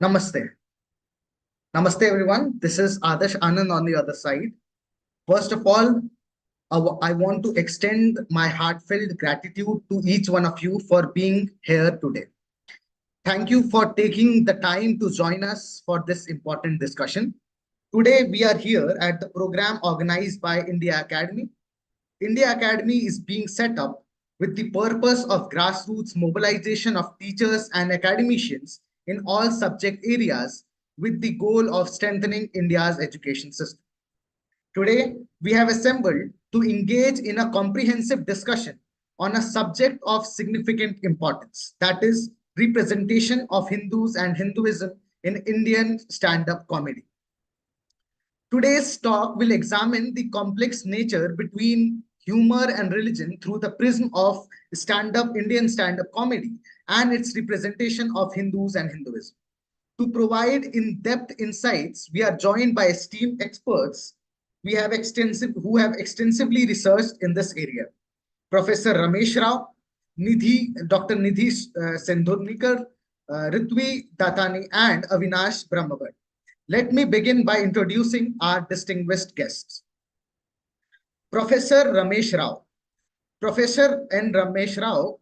Namaste. Namaste, everyone. This is Adarsh Anand on the other side. First of all, I want to extend my heartfelt gratitude to each one of you for being here today. Thank you for taking the time to join us for this important discussion. Today, we are here at the program organized by India Academy. India Academy is being set up with the purpose of grassroots mobilization of teachers and academicians in all subject areas with the goal of strengthening India's education system. Today, we have assembled to engage in a comprehensive discussion on a subject of significant importance, that is, representation of Hindus and Hinduism in Indian stand-up comedy. Today's talk will examine the complex nature between humor and religion through the prism of Indian stand-up comedy and its representation of Hindus and Hinduism. To provide in-depth insights, we are joined by esteemed experts who have extensively researched in this area. Professor Ramesh Rao, Dr. Nidhi Sendhurnikar, Ritvi Datani, and Avinash Brahmabhat. Let me begin by introducing our distinguished guests. Professor Ramesh Rao. Professor N. Ramesh Rao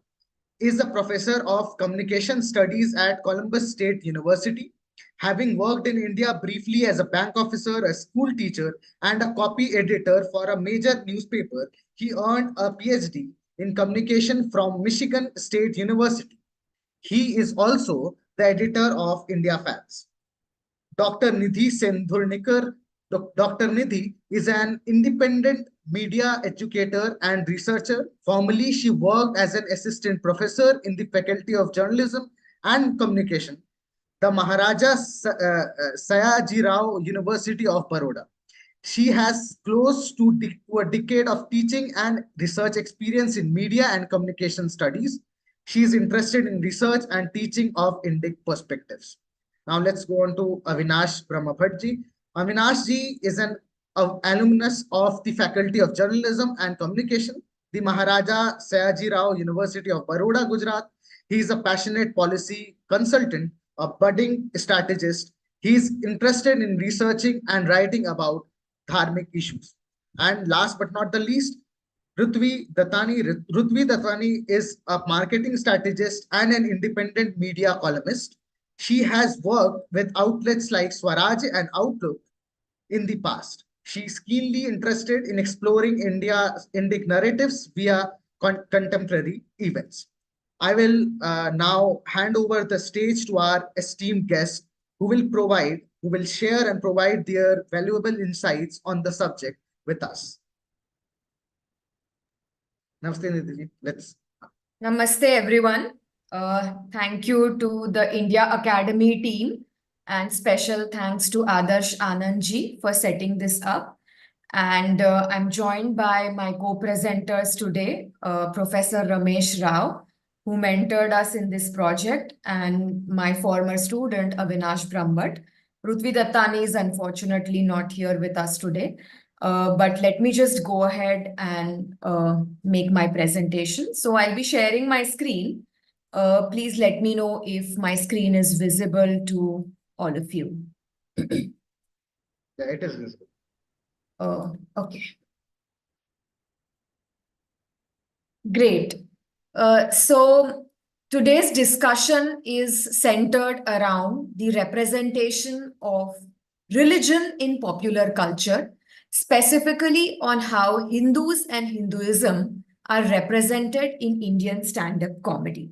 is a professor of communication studies at Columbus State University. Having worked in India briefly as a bank officer, a school teacher, and a copy editor for a major newspaper, he earned a PhD in communication from Michigan State University. He is also the editor of India Facts. Dr. Nidhi Sendhurnikar. Dr. Nidhi is an independent media educator and researcher. Formerly, she worked as an assistant professor in the Faculty of Journalism and Communication, the Maharaja Sayajirao University of Baroda. She has close to a decade of teaching and research experience in media and communication studies. She is interested in research and teaching of Indic perspectives. Now let's go on to Avinash Brahmabhat. Avinash ji is an alumnus of the Faculty of Journalism and Communication, the Maharaja Sayajirao University of Baroda, Gujarat. He is a passionate policy consultant, a budding strategist. He is interested in researching and writing about dharmic issues. And last but not the least, Ritvi Datani. Ritvi Datani is a marketing strategist and an independent media columnist. She has worked with outlets like Swaraj and Outlook in the past. She is keenly interested in exploring Indic narratives via contemporary events. I will now hand over the stage to our esteemed guests who will share and provide their valuable insights on the subject with us. Namaste, Nidhi. Namaste, everyone. Thank you to the India Academy team and special thanks to Adarsh Anandji for setting this up. And I'm joined by my co-presenters today, Professor Ramesh Rao, who mentored us in this project, and my former student, Avinash Brahmabhat. Ritvi Dattani is unfortunately not here with us today. But let me just go ahead and make my presentation. So I'll be sharing my screen. Please let me know if my screen is visible to all of you. Yeah, it is visible. Okay. Great. So today's discussion is centered around the representation of religion in popular culture, specifically on how Hindus and Hinduism are represented in Indian stand-up comedy.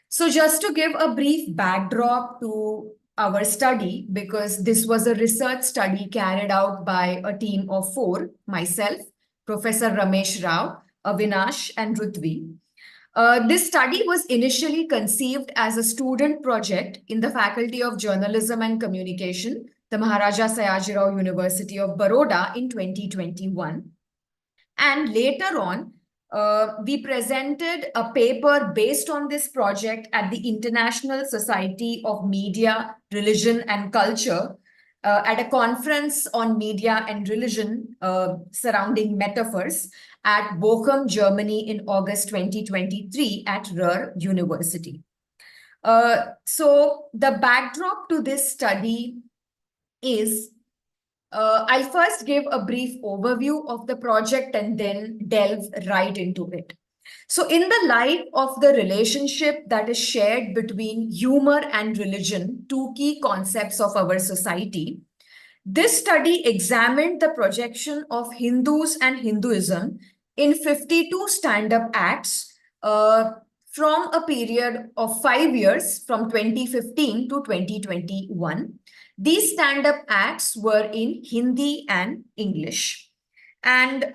So just to give a brief backdrop to our study, because this was a research study carried out by a team of 4, myself, Professor Ramesh Rao, Avinash, and Ritvi. This study was initially conceived as a student project in the Faculty of Journalism and Communication, the Maharaja Sayajirao University of Baroda in 2021. And later on, we presented a paper based on this project at the International Society of Media, Religion and Culture at a conference on media and religion surrounding metaphors at Bochum, Germany in August 2023 at Ruhr University. So the backdrop to this study is, I'll first give a brief overview of the project and then delve right into it. So, in the light of the relationship that is shared between humor and religion, two key concepts of our society, this study examined the projection of Hindus and Hinduism in 52 stand up acts from a period of 5 years from 2015 to 2021. These stand up acts were in Hindi and English. And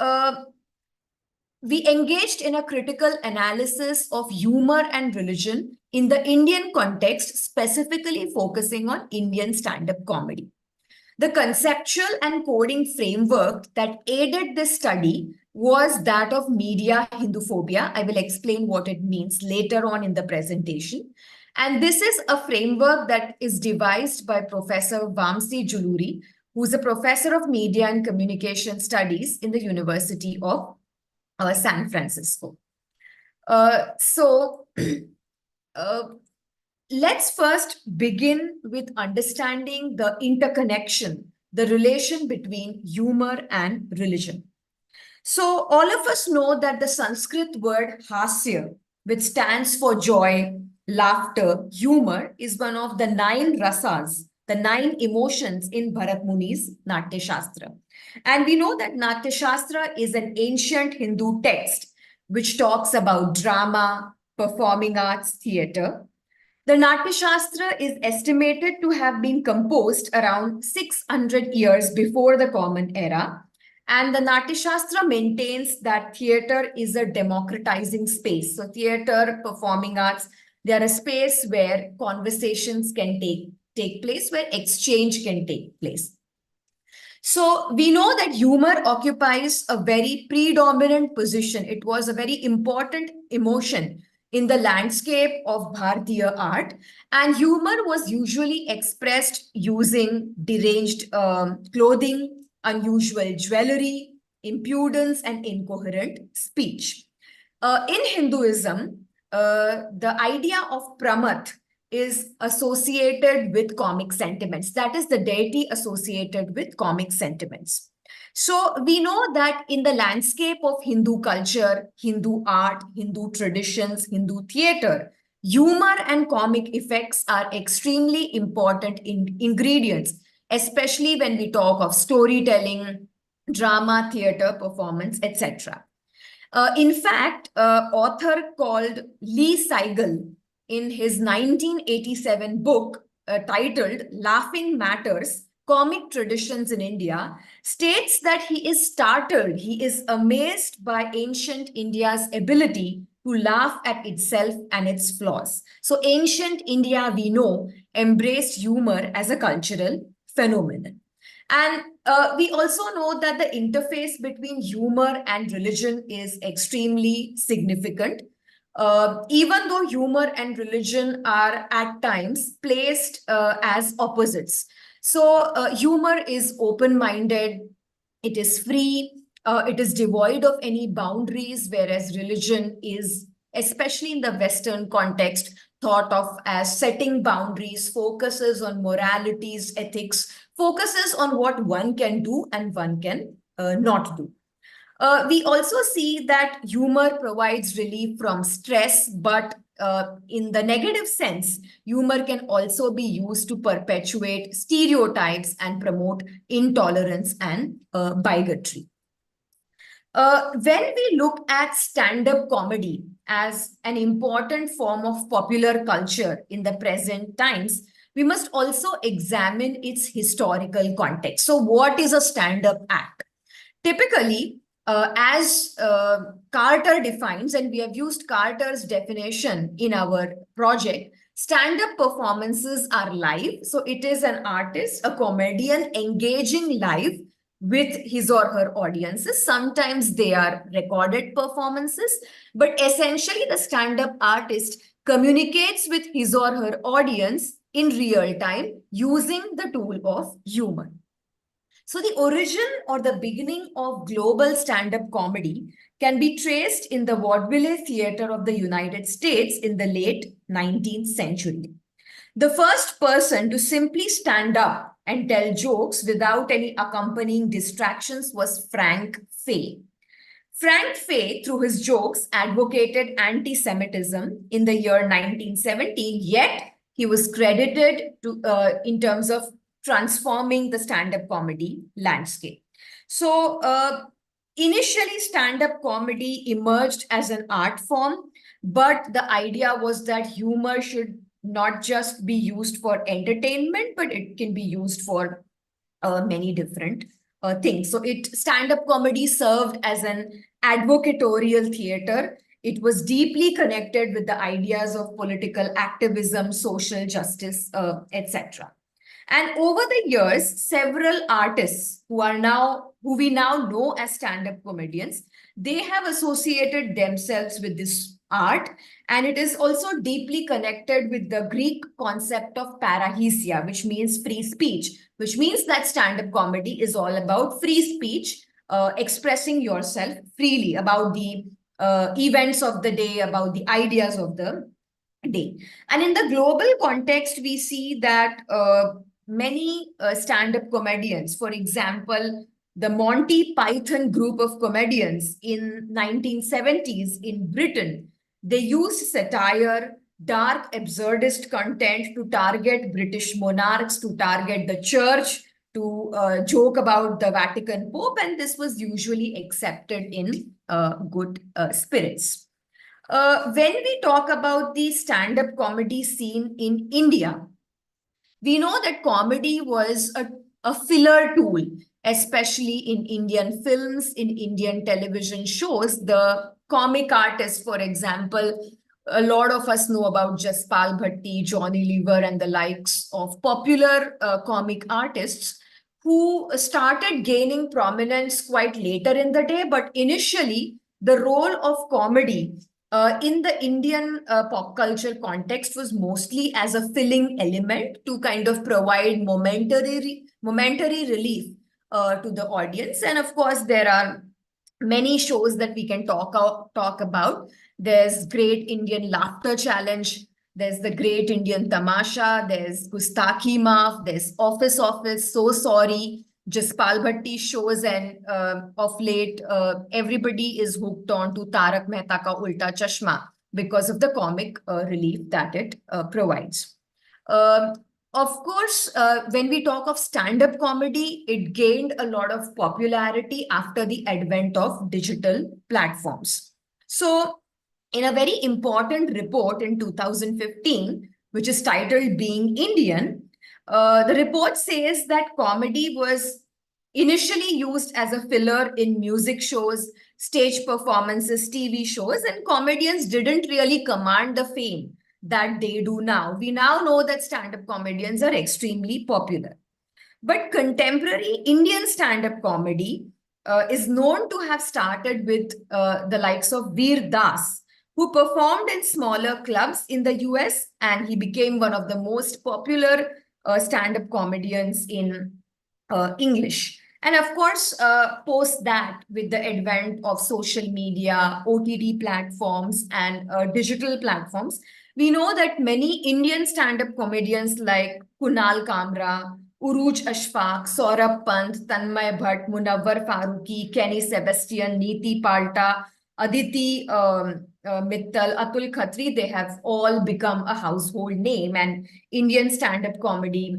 we engaged in a critical analysis of humor and religion in the Indian context, specifically focusing on Indian stand up comedy. The conceptual and coding framework that aided this study was that of media Hinduphobia. I will explain what it means later on in the presentation. And this is a framework that is devised by Professor Vamsi Juluri, who's a professor of media and communication studies in the University of San Francisco. So, let's first begin with understanding the interconnection, the relation between humor and religion. So, all of us know that the Sanskrit word hasya, which stands for joy, laughter, humor, is one of the 9 rasas, the 9 emotions in Bharat Muni's Natya Shastra. And we know that Natya Shastra is an ancient Hindu text which talks about drama, performing arts, theater. The Natya Shastra is estimated to have been composed around 600 years before the Common Era. And the Natya Shastra maintains that theater is a democratizing space. So, theater, performing arts, they are a space where conversations can take place, where exchange can take place. So we know that humor occupies a very predominant position. It was a very important emotion in the landscape of Bharatiya art, and humor was usually expressed using deranged clothing, unusual jewelry, impudence, and incoherent speech. In Hinduism, the idea of Pramat is associated with comic sentiments. That is the deity associated with comic sentiments. So we know that in the landscape of Hindu culture, Hindu art, Hindu traditions, Hindu theater, humor and comic effects are extremely important ingredients, especially when we talk of storytelling, drama, theater, performance, etc. In fact, author called Lee Seigel in his 1987 book titled Laughing Matters, Comic Traditions in India, states that he is startled, he is amazed by ancient India's ability to laugh at itself and its flaws. So ancient India, we know, embraced humor as a cultural phenomenon. And we also know that the interface between humor and religion is extremely significant. Even though humor and religion are at times placed as opposites. So, humor is open minded, it is free, it is devoid of any boundaries, whereas religion is, especially in the Western context, thought of as setting boundaries, focuses on moralities, ethics, focuses on what one can do and one can not do. We also see that humor provides relief from stress, but in the negative sense, humor can also be used to perpetuate stereotypes and promote intolerance and bigotry. When we look at stand-up comedy as an important form of popular culture in the present times, we must also examine its historical context. So, what is a stand-up act? Typically, as Carter defines, and we have used Carter's definition in our project, stand-up performances are live. So it is an artist, a comedian engaging live with his or her audiences. Sometimes they are recorded performances, but essentially the stand-up artist communicates with his or her audience in real time using the tool of humor. So the origin or the beginning of global stand-up comedy can be traced in the vaudeville theater of the United States in the late 19th century. The first person to simply stand up and tell jokes without any accompanying distractions was Frank Fay. Frank Fay, through his jokes, advocated anti Semitism in the year 1917, yet he was credited in terms of transforming the stand up comedy landscape. So, initially, stand up comedy emerged as an art form, but the idea was that humor should not just be used for entertainment, but it can be used for many different things. So it stand-up comedy served as an advocatorial theater. It was deeply connected with the ideas of political activism, social justice, etc. And over the years, several artists who we now know as stand-up comedians, they have associated themselves with this art. And it is also deeply connected with the Greek concept of parrhesia, which means free speech, which means that stand-up comedy is all about free speech, expressing yourself freely about the events of the day, about the ideas of the day. And in the global context, we see that many stand-up comedians, for example, the Monty Python group of comedians in 1970s in Britain, they used satire, dark absurdist content to target British monarchs, to target the church, to joke about the Vatican Pope, and this was usually accepted in good spirits. When we talk about the stand-up comedy scene in India, we know that comedy was a filler tool, especially in Indian films, in Indian television shows. The comic artists, for example, a lot of us know about Jaspal Bhatti, Johnny Lever, and the likes of popular comic artists who started gaining prominence quite later in the day. But initially, the role of comedy in the Indian pop culture context was mostly as a filling element to kind of provide momentary relief to the audience. And of course, there are many shows that we can talk about. There's Great Indian Laughter Challenge. There's the Great Indian Tamasha. There's Gustakhi Maaf. There's Office, So Sorry. Jaspal Bhatti shows, and of late, everybody is hooked on to Tarak Mehta Ka Ulta Chashma because of the comic relief that it provides. Um of course, when we talk of stand-up comedy, it gained a lot of popularity after the advent of digital platforms. So, in a very important report in 2015, which is titled Being Indian, the report says that comedy was initially used as a filler in music shows, stage performances, TV shows, and comedians didn't really command the fame that they do now. We now know that stand-up comedians are extremely popular. But contemporary Indian stand-up comedy is known to have started with the likes of Veer Das, who performed in smaller clubs in the US, and he became one of the most popular stand-up comedians in English. And of course, post that, with the advent of social media, OTT platforms, and digital platforms, we know that many Indian stand-up comedians like Kunal Kamra, Uruj Ashfaq, Saurabh Pant, Tanmay Bhatt, Munawwar Farooqui, Kenny Sebastian, Neeti Palta, Aditi Mittal, Atul Khatri, they have all become a household name. And Indian stand-up comedy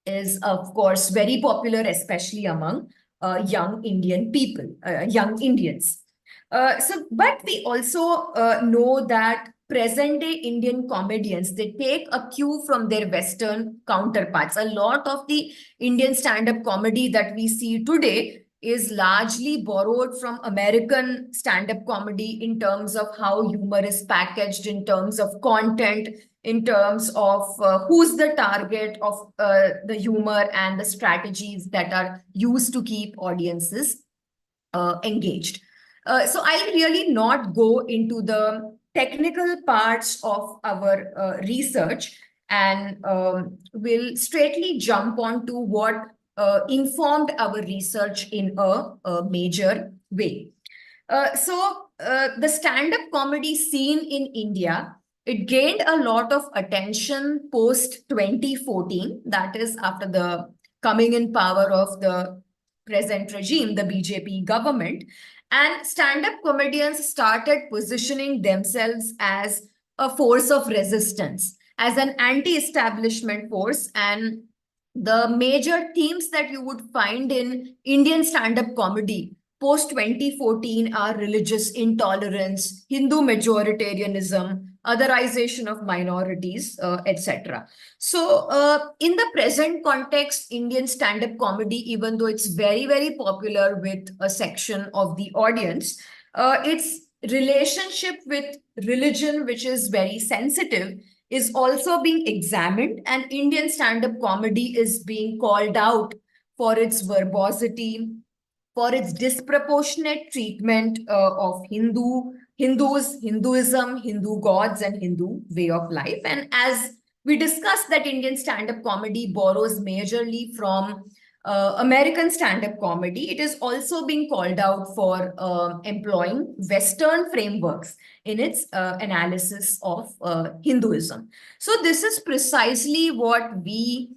is, of course, very popular, especially among young Indian people, young Indians. But we also know that present-day Indian comedians, they take a cue from their Western counterparts. A lot of the Indian stand-up comedy that we see today is largely borrowed from American stand-up comedy in terms of how humor is packaged, in terms of content, in terms of who's the target of the humor and the strategies that are used to keep audiences engaged. So I'll really not go into the technical parts of our research, and will straightly jump on to what informed our research in a major way. The stand-up comedy scene in India, it gained a lot of attention post 2014, that is after the coming in power of the present regime, the BJP government. And stand-up comedians started positioning themselves as a force of resistance, as an anti-establishment force. And the major themes that you would find in Indian stand-up comedy post 2014 are religious intolerance, Hindu majoritarianism, otherization of minorities, etc. In the present context, Indian stand-up comedy, even though it's very, very popular with a section of the audience, its relationship with religion, which is very sensitive, is also being examined, and Indian stand-up comedy is being called out for its verbosity, for its disproportionate treatment of Hindus, Hinduism, Hindu gods, and Hindu way of life. And as we discussed, that Indian stand-up comedy borrows majorly from American stand-up comedy. It is also being called out for employing Western frameworks in its analysis of Hinduism. So this is precisely what we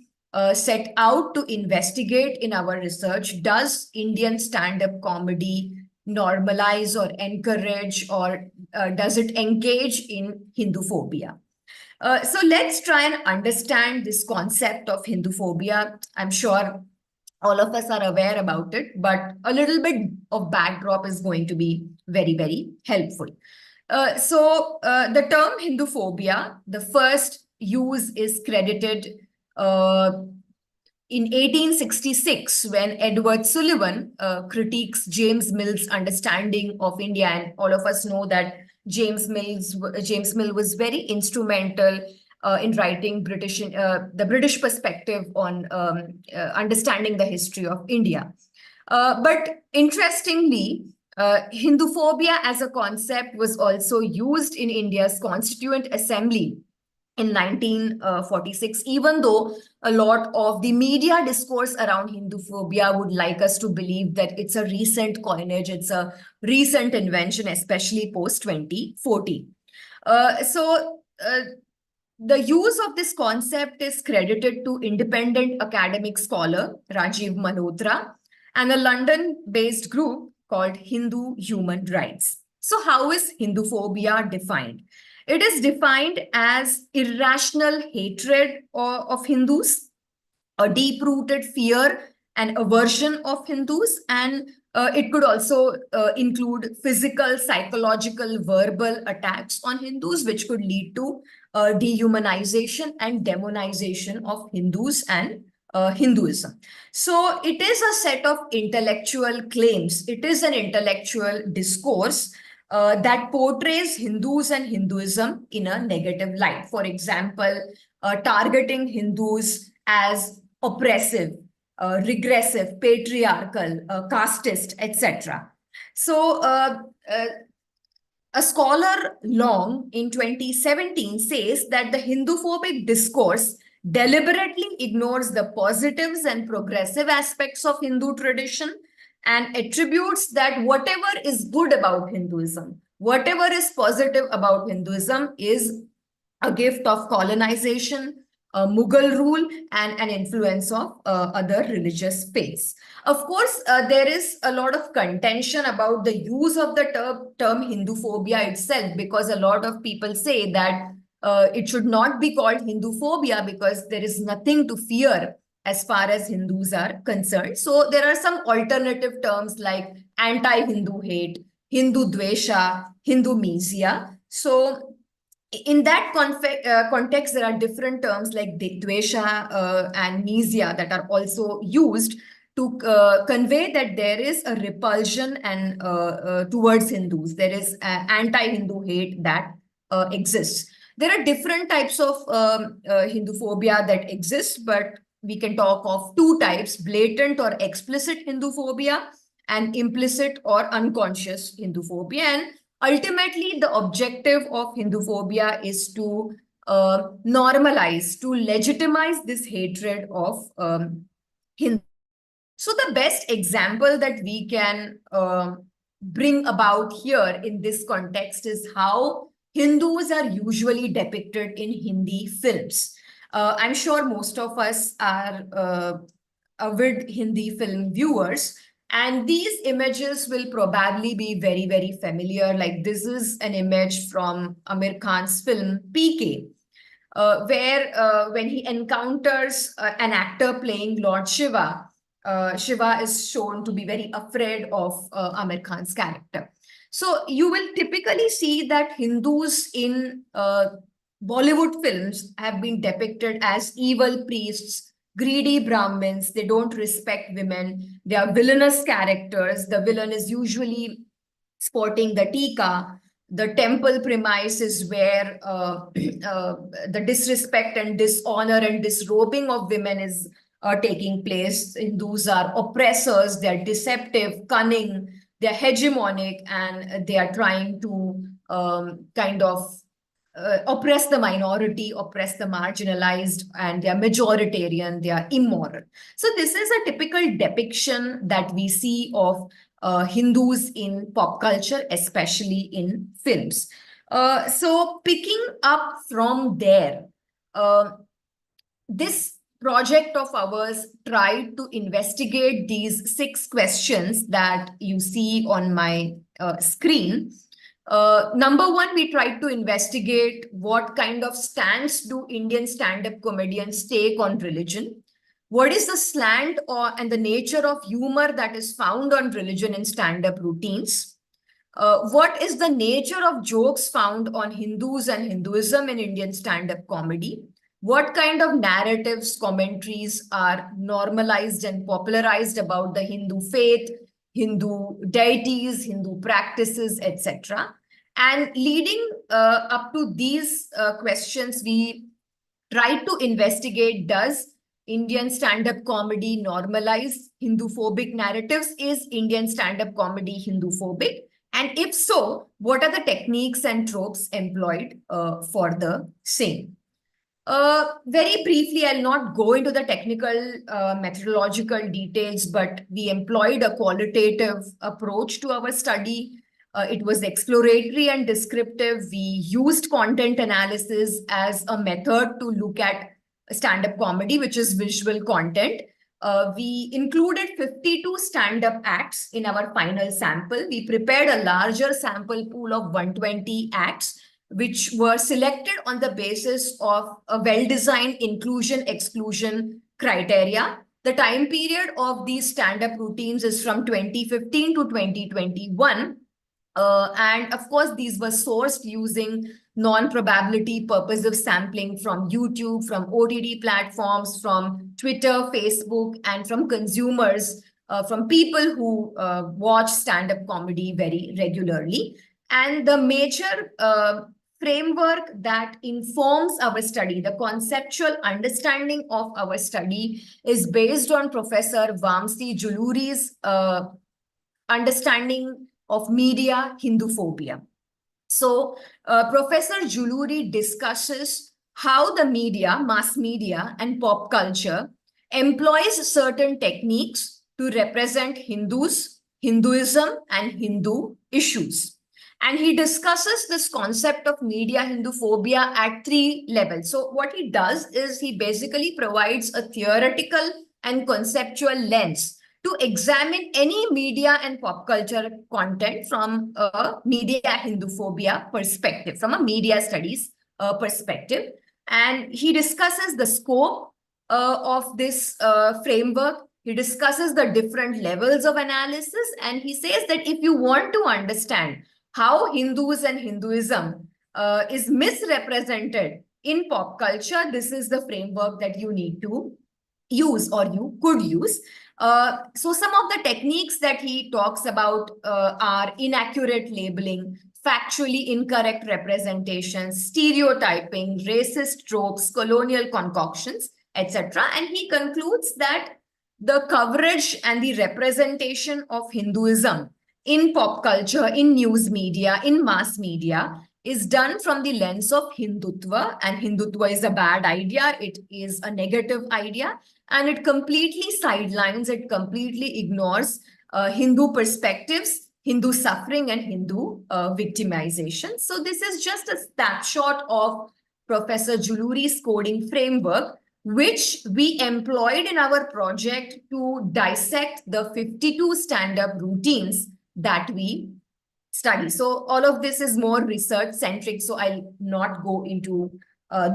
set out to investigate in our research. Does Indian stand-up comedy normalize or encourage, or does it engage in Hinduphobia? So let's try and understand this concept of Hinduphobia. I'm sure all of us are aware about it, but a little bit of backdrop is going to be very, very helpful. The term Hinduphobia, the first use is credited in 1866, when Edward Sullivan critiques James Mill's understanding of India. And all of us know that James Mill was very instrumental in writing the British perspective on understanding the history of India. But interestingly, Hinduphobia as a concept was also used in India's Constituent Assembly in 1946, even though a lot of the media discourse around Hinduphobia would like us to believe that it's a recent coinage, it's a recent invention, especially post 2014. The use of this concept is credited to independent academic scholar Rajiv Malhotra and a London-based group called Hindu Human Rights. So how is Hinduphobia defined? It is defined as irrational hatred of Hindus, a deep-rooted fear and aversion of Hindus, and it could also include physical, psychological, verbal attacks on Hindus, which could lead to dehumanization and demonization of Hindus and Hinduism. So it is a set of intellectual claims. It is an intellectual discourse that portrays Hindus and Hinduism in a negative light. For example, targeting Hindus as oppressive, regressive, patriarchal, casteist, etc. A scholar Long in 2017 says that the Hinduphobic discourse deliberately ignores the positives and progressive aspects of Hindu tradition and attributes that whatever is good about Hinduism, whatever is positive about Hinduism is a gift of colonization, Mughal rule, and an influence of other religious faiths. Of course, there is a lot of contention about the use of the term Hinduphobia itself, because a lot of people say that it should not be called Hinduphobia because there is nothing to fear as far as Hindus are concerned. So there are some alternative terms like anti-Hindu hate, Hindu dvesha, Hindu misia. So in that context, there are different terms like dvesha and misia that are also used to convey that there is a repulsion and towards Hindus. There is anti-Hindu hate that exists. There are different types of Hinduphobia that exist, but we can talk of two types: blatant or explicit Hinduphobia and implicit or unconscious Hinduphobia. And ultimately, the objective of Hinduphobia is to normalize, to legitimize this hatred of Hindus. So the best example that we can bring about here in this context is how Hindus are usually depicted in Hindi films. I'm sure most of us are avid Hindi film viewers, and these images will probably be very, very familiar. Like this is an image from Amir Khan's film PK, where when he encounters an actor playing Lord Shiva, Shiva is shown to be very afraid of Amir Khan's character. So you will typically see that Hindus in Bollywood films have been depicted as evil priests, greedy Brahmins. They don't respect women. They are villainous characters. The villain is usually sporting the tika. The temple premise is where the disrespect and dishonor and disrobing of women is taking place. Hindus are oppressors, they're deceptive, cunning, they're hegemonic, and they are trying to kind of oppress the minority, oppress the marginalized, and they are majoritarian, they are immoral. So this is a typical depiction that we see of Hindus in pop culture, especially in films. So picking up from there, this project of ours tried to investigate these 6 questions that you see on my screen. Number one, we tried to investigate what kind of stance do Indian stand-up comedians take on religion. What is the slant and the nature of humor that is found on religion in stand-up routines? What is the nature of jokes found on Hindus and Hinduism in Indian stand-up comedy? What kind of narratives, commentaries are normalized and popularized about the Hindu faith, Hindu deities, Hindu practices, etc.? And leading up to these questions, we tried to investigate, does Indian stand-up comedy normalize Hindu-phobic narratives? Is Indian stand-up comedy Hindu-phobic? And if so, what are the techniques and tropes employed for the same? Very briefly, I'll not go into the technical methodological details, but we employed a qualitative approach to our study. It was exploratory and descriptive. We used content analysis as a method to look at stand-up comedy, which is visual content. We included 52 stand-up acts in our final sample. We prepared a larger sample pool of 120 acts, which were selected on the basis of a well-designed inclusion-exclusion criteria. The time period of these stand-up routines is from 2015 to 2021. And of course, these were sourced using non-probability purposive sampling from YouTube, from OTT platforms, from Twitter, Facebook, and from consumers, from people who watch stand-up comedy very regularly. And the major framework that informs our study, the conceptual understanding of our study, is based on Professor Vamsi Juluri's understanding of media Hinduphobia. So Professor Juluri discusses how the media, mass media, and pop culture employs certain techniques to represent Hindus, Hinduism, and Hindu issues. And he discusses this concept of media Hinduphobia at 3 levels. So what he does is he basically provides a theoretical and conceptual lens to examine any media and pop culture content from a media Hinduphobia perspective, from a media studies perspective. And he discusses the scope of this framework. He discusses the different levels of analysis. And he says that if you want to understand how Hindus and Hinduism is misrepresented in pop culture, this is the framework that you need to use, or you could use. So some of the techniques that he talks about are inaccurate labeling, factually incorrect representations, stereotyping, racist tropes, colonial concoctions, etc. And he concludes that the coverage and the representation of Hinduism in pop culture, in news media, in mass media, is done from the lens of Hindutva, and Hindutva is a bad idea. It is a negative idea, and it completely sidelines, it completely ignores Hindu perspectives, Hindu suffering, and Hindu victimization. So this is just a snapshot of Professor Juluri's coding framework, which we employed in our project to dissect the 52 stand-up routines that we study. So all of this is more research centric, so I'll not go into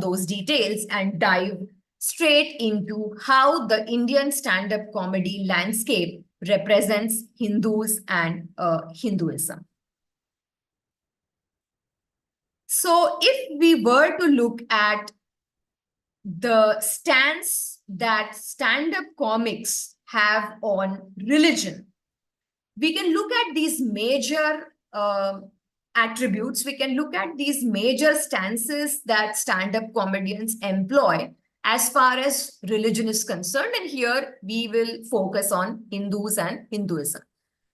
those details and dive straight into how the Indian stand-up comedy landscape represents Hindus and Hinduism. So if we were to look at the stance that stand-up comics have on religion, we can look at these major attributes. We can look at these major stances that stand-up comedians employ as far as religion is concerned. And here we will focus on Hindus and Hinduism.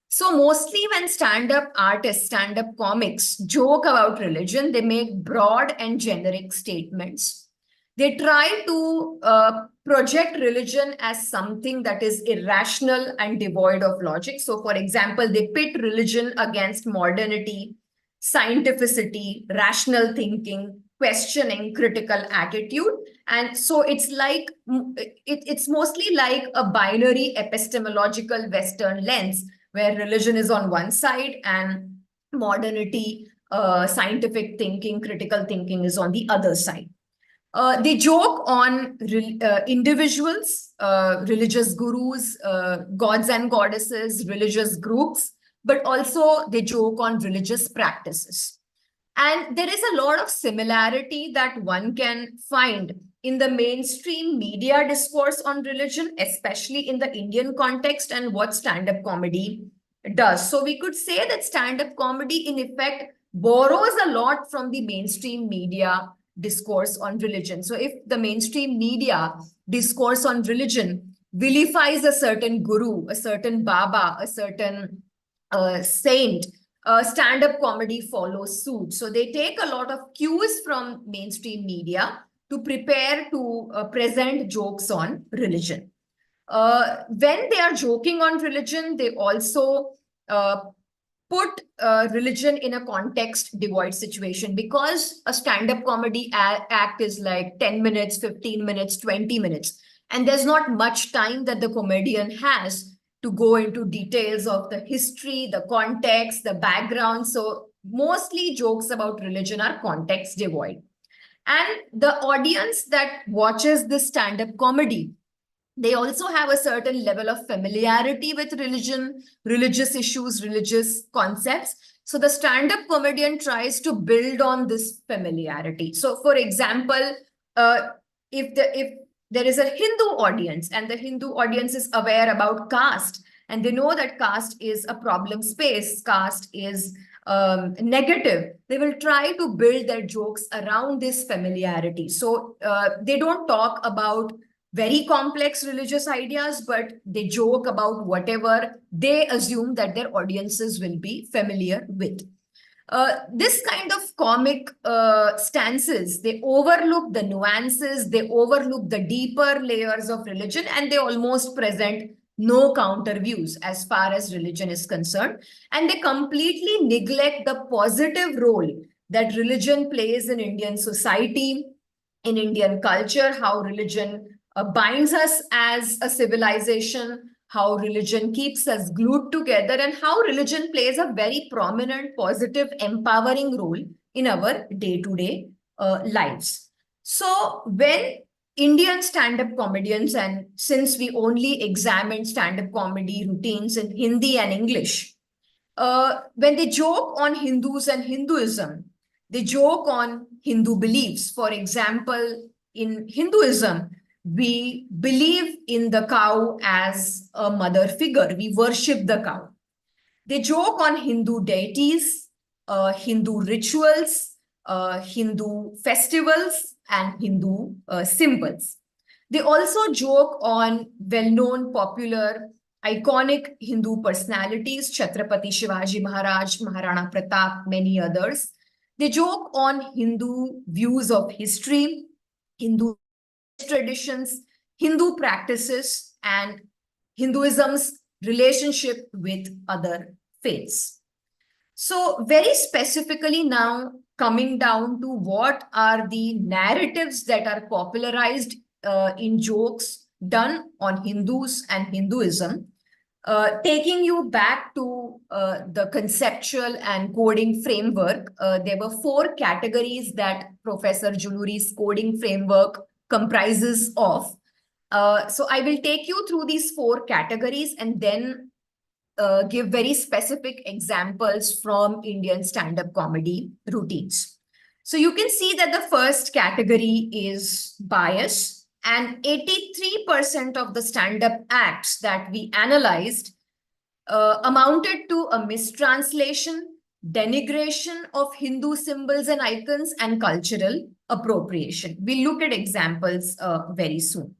So mostly when stand-up artists, stand-up comics joke about religion, they make broad and generic statements. They try to project religion as something that is irrational and devoid of logic. So, for example, they pit religion against modernity, scientificity, rational thinking, questioning, critical attitude. And so it's like, it's mostly like a binary epistemological Western lens, where religion is on one side and modernity, scientific thinking, critical thinking is on the other side. They joke on individuals, religious gurus, gods and goddesses, religious groups, but also they joke on religious practices. And there is a lot of similarity that one can find in the mainstream media discourse on religion, especially in the Indian context, and what stand-up comedy does. So we could say that stand-up comedy, in effect, borrows a lot from the mainstream media discourse on religion. So if the mainstream media discourse on religion vilifies a certain guru, a certain Baba, a certain saint, stand-up comedy follows suit. So they take a lot of cues from mainstream media to prepare to present jokes on religion. When they are joking on religion, they also put religion in a context devoid situation, because a stand-up comedy act is like 10 minutes, 15 minutes, 20 minutes. And there's not much time that the comedian has to go into details of the history, the context, the background. So mostly jokes about religion are context devoid. And the audience that watches this stand-up comedy, they also have a certain level of familiarity with religion, religious issues, religious concepts. So the stand-up comedian tries to build on this familiarity. So for example, if there is a Hindu audience and the Hindu audience is aware about caste, and they know that caste is a problem space, caste is negative, they will try to build their jokes around this familiarity. So they don't talk about very complex religious ideas, but they joke about whatever they assume that their audiences will be familiar with. This kind of comic stances, they overlook the nuances, they overlook the deeper layers of religion, and they almost present no counter views as far as religion is concerned. And they completely neglect the positive role that religion plays in Indian society, in Indian culture, how religion binds us as a civilization, how religion keeps us glued together, and how religion plays a very prominent, positive, empowering role in our day-to-day lives. So when Indian stand-up comedians, and since we only examined stand-up comedy routines in Hindi and English, when they joke on Hindus and Hinduism, they joke on Hindu beliefs. For example, in Hinduism, we believe in the cow as a mother figure. We worship the cow. They joke on Hindu deities, Hindu rituals, Hindu festivals, and Hindu symbols. They also joke on well-known, popular, iconic Hindu personalities, Chhatrapati Shivaji Maharaj, Maharana Pratap, many others. They joke on Hindu views of history, Hindu traditions, Hindu practices, and Hinduism's relationship with other faiths. So, very specifically now, coming down to what are the narratives that are popularized in jokes done on Hindus and Hinduism, taking you back to the conceptual and coding framework, there were four categories that Professor Juluri's coding framework comprises of. So I will take you through these four categories and then give very specific examples from Indian stand-up comedy routines. So you can see that the first category is bias, and 83% of the stand-up acts that we analyzed amounted to a mistranslation, denigration of Hindu symbols and icons, and cultural appropriation. We'll look at examples very soon.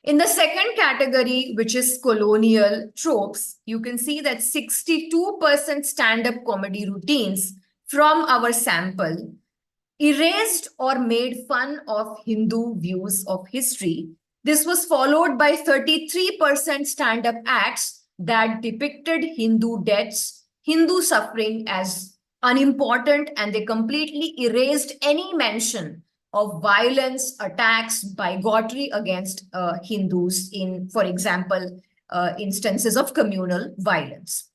In the second category, which is colonial tropes, you can see that 62% stand-up comedy routines from our sample erased or made fun of Hindu views of history. This was followed by 33% stand-up acts that depicted Hindu deaths, Hindu suffering as unimportant, and they completely erased any mention of violence, attacks, bigotry against Hindus in, for example, instances of communal violence.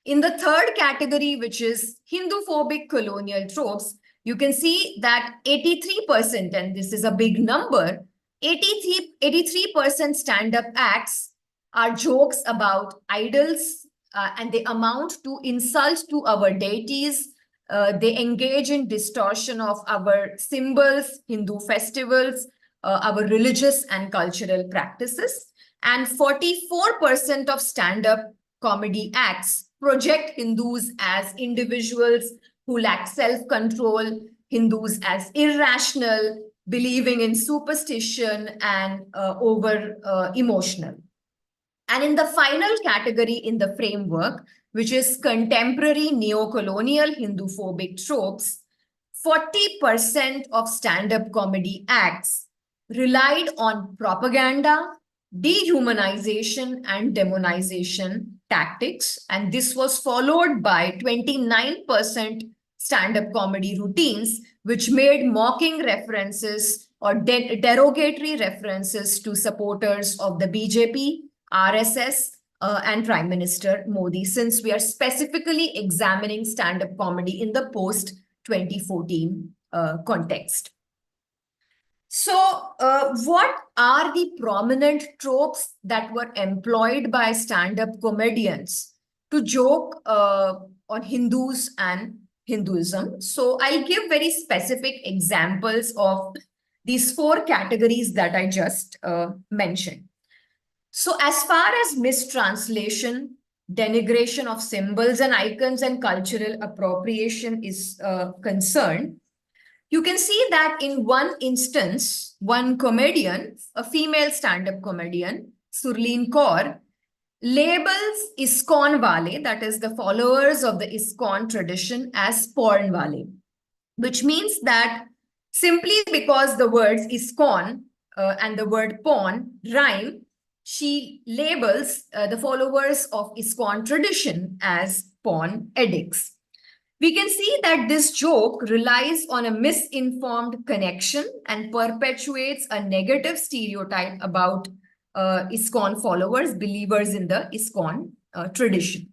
In the third category, which is Hindu-phobic colonial tropes, you can see that 83%, and this is a big number, 83% stand-up acts are jokes about idols, and they amount to insults to our deities. They engage in distortion of our symbols, Hindu festivals, our religious and cultural practices. And 44% of stand-up comedy acts project Hindus as individuals who lack self-control, Hindus as irrational, believing in superstition, and over-emotional. And in the final category in the framework, which is contemporary neo-colonial Hindu-phobic tropes, 40% of stand-up comedy acts relied on propaganda, dehumanization, and demonization tactics. And this was followed by 29% stand-up comedy routines, which made mocking references or derogatory references to supporters of the BJP, RSS, and Prime Minister Modi, since we are specifically examining stand-up comedy in the post-2014 context. So, what are the prominent tropes that were employed by stand-up comedians to joke on Hindus and Hinduism? So, I'll give very specific examples of these four categories that I just mentioned. So as far as mistranslation, denigration of symbols and icons, and cultural appropriation is concerned, you can see that in one instance, one comedian, a female stand-up comedian, Surleen Kaur, labels ISKCON wale, that is the followers of the ISKCON tradition, as porn wale, which means that simply because the words ISKCON and the word porn rhyme, she labels the followers of ISKCON tradition as porn addicts. We can see that this joke relies on a misinformed connection and perpetuates a negative stereotype about ISKCON followers, believers in the ISKCON tradition.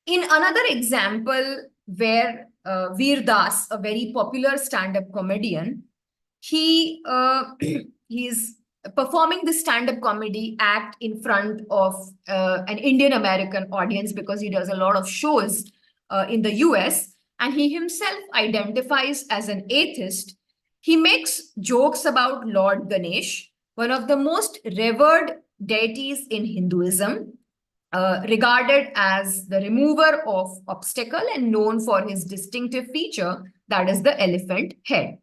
In another example, where Veer Das, a very popular stand-up comedian, he is performing this stand-up comedy act in front of an Indian American audience because he does a lot of shows in the US, and he himself identifies as an atheist. He makes jokes about Lord Ganesh, one of the most revered deities in Hinduism, regarded as the remover of obstacle and known for his distinctive feature, that is the elephant head.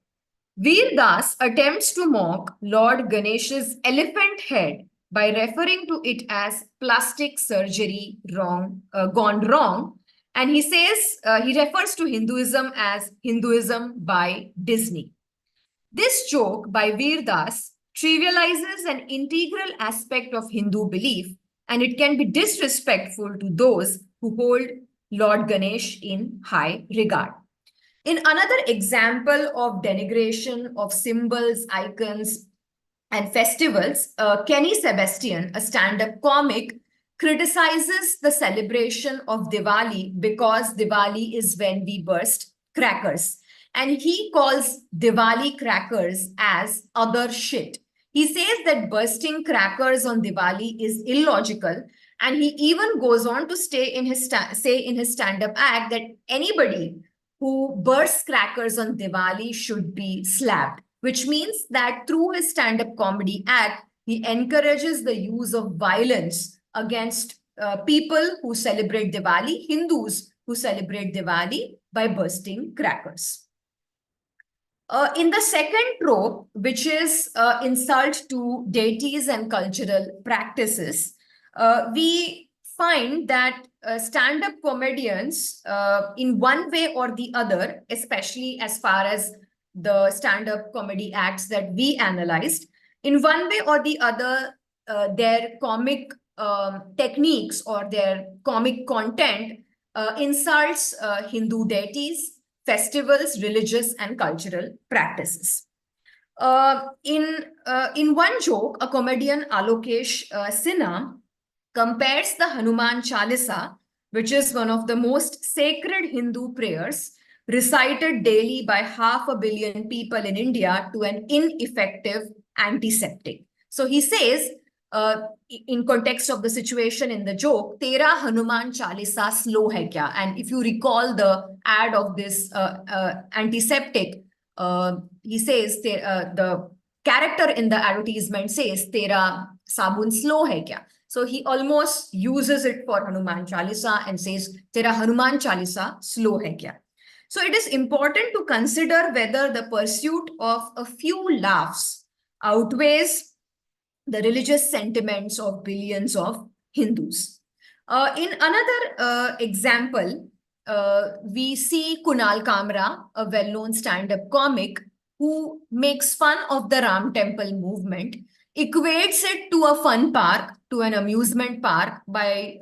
Veer Das attempts to mock Lord Ganesh's elephant head by referring to it as plastic surgery gone wrong, And he says, he refers to Hinduism as Hinduism by Disney. This joke by Veer Das trivializes an integral aspect of Hindu belief, and it can be disrespectful to those who hold Lord Ganesh in high regard. In another example of denigration of symbols, icons, and festivals, Kenny Sebastian, a stand-up comic, criticizes the celebration of Diwali because Diwali is when we burst crackers. And he calls Diwali crackers as other shit. He says that bursting crackers on Diwali is illogical. And he even goes on to say in his stand-up act that anybody who bursts crackers on Diwali should be slapped, which means that through his stand-up comedy act, he encourages the use of violence against people who celebrate Diwali, Hindus who celebrate Diwali, by bursting crackers. In the second trope, which is insult to deities and cultural practices, we find that stand-up comedians, in one way or the other, especially as far as the stand-up comedy acts that we analyzed, in one way or the other, their comic techniques or their comic content insults Hindu deities, festivals, religious and cultural practices. In one joke, a comedian Alokesh Sinha compares the Hanuman Chalisa, which is one of the most sacred Hindu prayers recited daily by 500 million people in India, to an ineffective antiseptic. So he says, in context of the situation in the joke, Tera Hanuman Chalisa slow hai kya? And if you recall the ad of this antiseptic, he says, the character in the advertisement says, Tera sabun slow hai kya? So he almost uses it for Hanuman Chalisa and says, Tera Hanuman Chalisa slow hai kya? So it is important to consider whether the pursuit of a few laughs outweighs the religious sentiments of billions of Hindus. In another example, we see Kunal Kamra, a well-known stand-up comic, who makes fun of the Ram Temple movement, equates it to a fun park, to an amusement park, by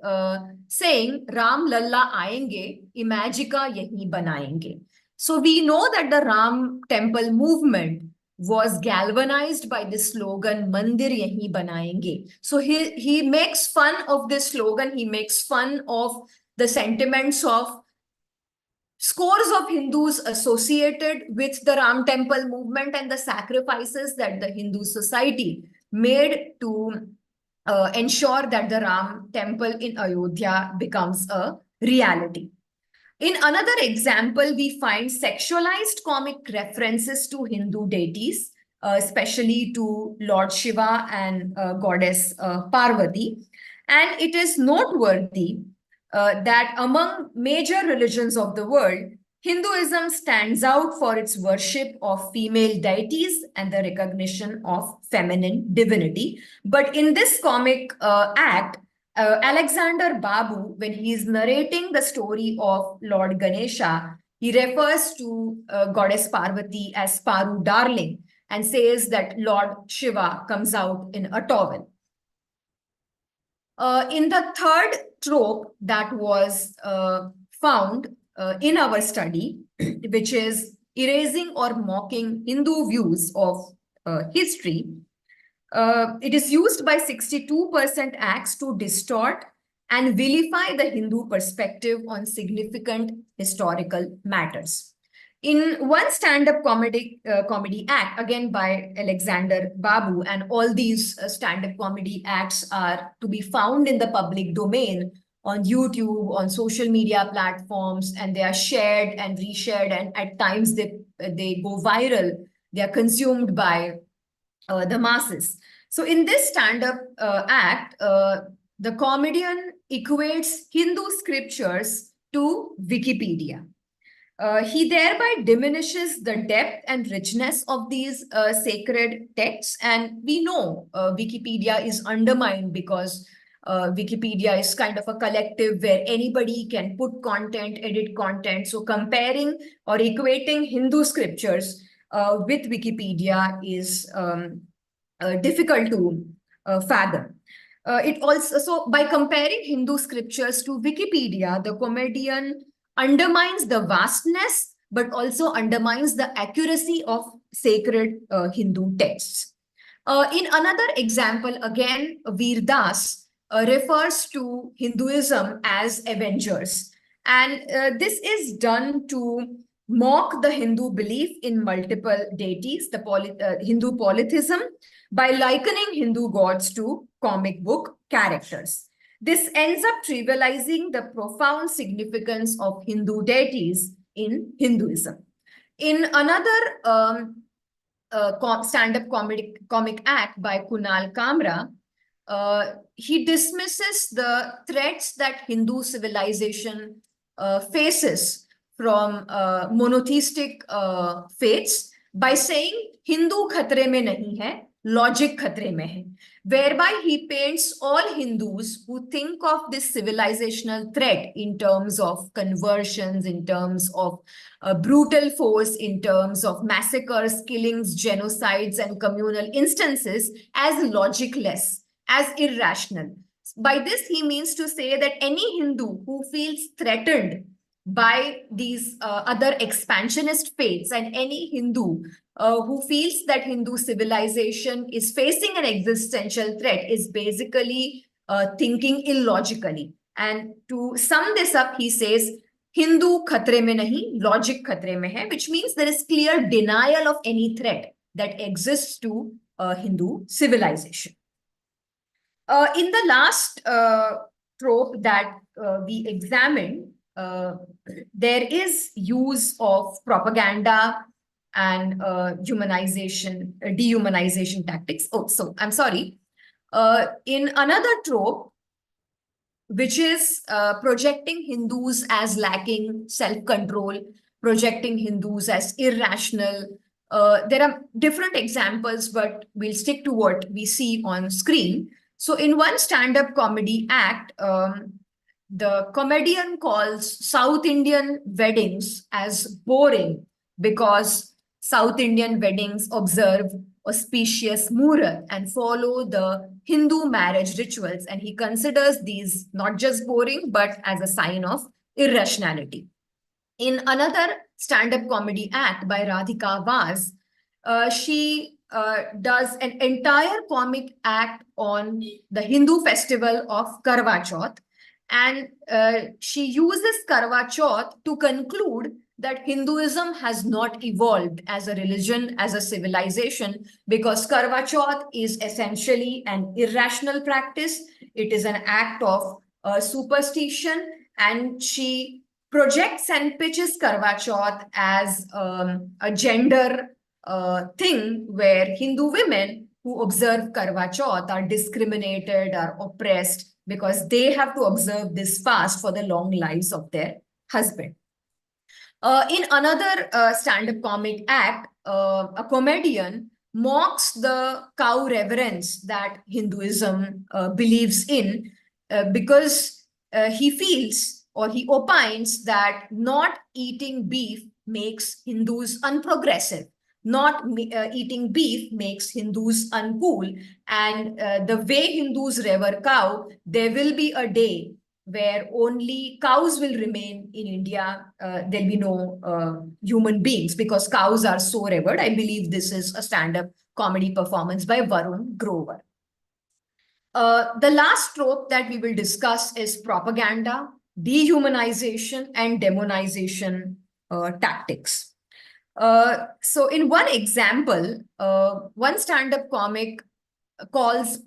saying, Ram Lalla aayenge, Imagika yahi banayenge. So we know that the Ram Temple movement was galvanized by the slogan Mandir Yahi Banayenge. So he makes fun of this slogan. He makes fun of the sentiments of scores of Hindus associated with the Ram Temple movement and the sacrifices that the Hindu society made to ensure that the Ram Temple in Ayodhya becomes a reality. In another example, we find sexualized comic references to Hindu deities, especially to Lord Shiva and goddess Parvati. And it is noteworthy that among major religions of the world, Hinduism stands out for its worship of female deities and the recognition of feminine divinity. But in this comic act, Alexander Babu, when he is narrating the story of Lord Ganesha, he refers to goddess Parvati as Paru darling and says that Lord Shiva comes out in a towel. In the third trope that was found in our study, which is erasing or mocking Hindu views of history, it is used by 62% acts to distort and vilify the Hindu perspective on significant historical matters. In one stand-up comedy act, again by Alexander Babu, and all these stand-up comedy acts are to be found in the public domain on YouTube, on social media platforms, and they are shared and reshared, and at times they go viral. They are consumed by the masses. So in this stand-up act, the comedian equates Hindu scriptures to Wikipedia. He thereby diminishes the depth and richness of these sacred texts. And we know Wikipedia is undermined because Wikipedia is kind of a collective where anybody can put content, edit content. So comparing or equating Hindu scriptures with Wikipedia is difficult to fathom. It also, so by comparing Hindu scriptures to Wikipedia, the comedian undermines the vastness, but also undermines the accuracy of sacred Hindu texts. In another example, again, Veer Das refers to Hinduism as avengers. And this is done to mock the Hindu belief in multiple deities, the Hindu polytheism, by likening Hindu gods to comic book characters. This ends up trivializing the profound significance of Hindu deities in Hinduism. In another stand-up comic act by Kunal Kamra, he dismisses the threats that Hindu civilization faces from monotheistic faiths by saying Hindu khatre mein nahi hai, logic khatre mein hai, whereby he paints all Hindus who think of this civilizational threat in terms of conversions, in terms of brutal force, in terms of massacres, killings, genocides, and communal instances as logicless, as irrational. By this, he means to say that any Hindu who feels threatened by these other expansionist faiths, and any Hindu who feels that Hindu civilization is facing an existential threat, is basically thinking illogically. And to sum this up, he says, Hindu khatre mein nahi, logic khatre mein hai, which means there is clear denial of any threat that exists to Hindu civilization. In the last trope that we examined, there is use of propaganda and dehumanization tactics. Oh, so I'm sorry. In another trope, which is projecting Hindus as lacking self-control, projecting Hindus as irrational. There are different examples, but we'll stick to what we see on screen. So in one stand-up comedy act, the comedian calls South Indian weddings as boring because South Indian weddings observe auspicious muhurat and follow the Hindu marriage rituals. And he considers these not just boring, but as a sign of irrationality. In another stand-up comedy act by Radhika Vaz, she does an entire comic act on the Hindu festival of Karwa Chauth. And she uses Karwa Chauth to conclude that Hinduism has not evolved as a religion, as a civilization, because Karwa Chauth is essentially an irrational practice. It is an act of superstition, and she projects and pitches Karwa Chauth as a gender thing where Hindu women who observe Karwa Chauth are discriminated, are oppressed, because they have to observe this fast for the long lives of their husband. In another stand-up comic act, a comedian mocks the cow reverence that Hinduism believes in because he feels, or he opines, that not eating beef makes Hindus unprogressive. Not eating beef makes Hindus uncool. And the way Hindus revere cow, there will be a day where only cows will remain in India. There'll be no human beings because cows are so revered. I believe this is a stand-up comedy performance by Varun Grover. The last trope that we will discuss is propaganda, dehumanization, and demonization tactics. So in one example, one stand-up comic calls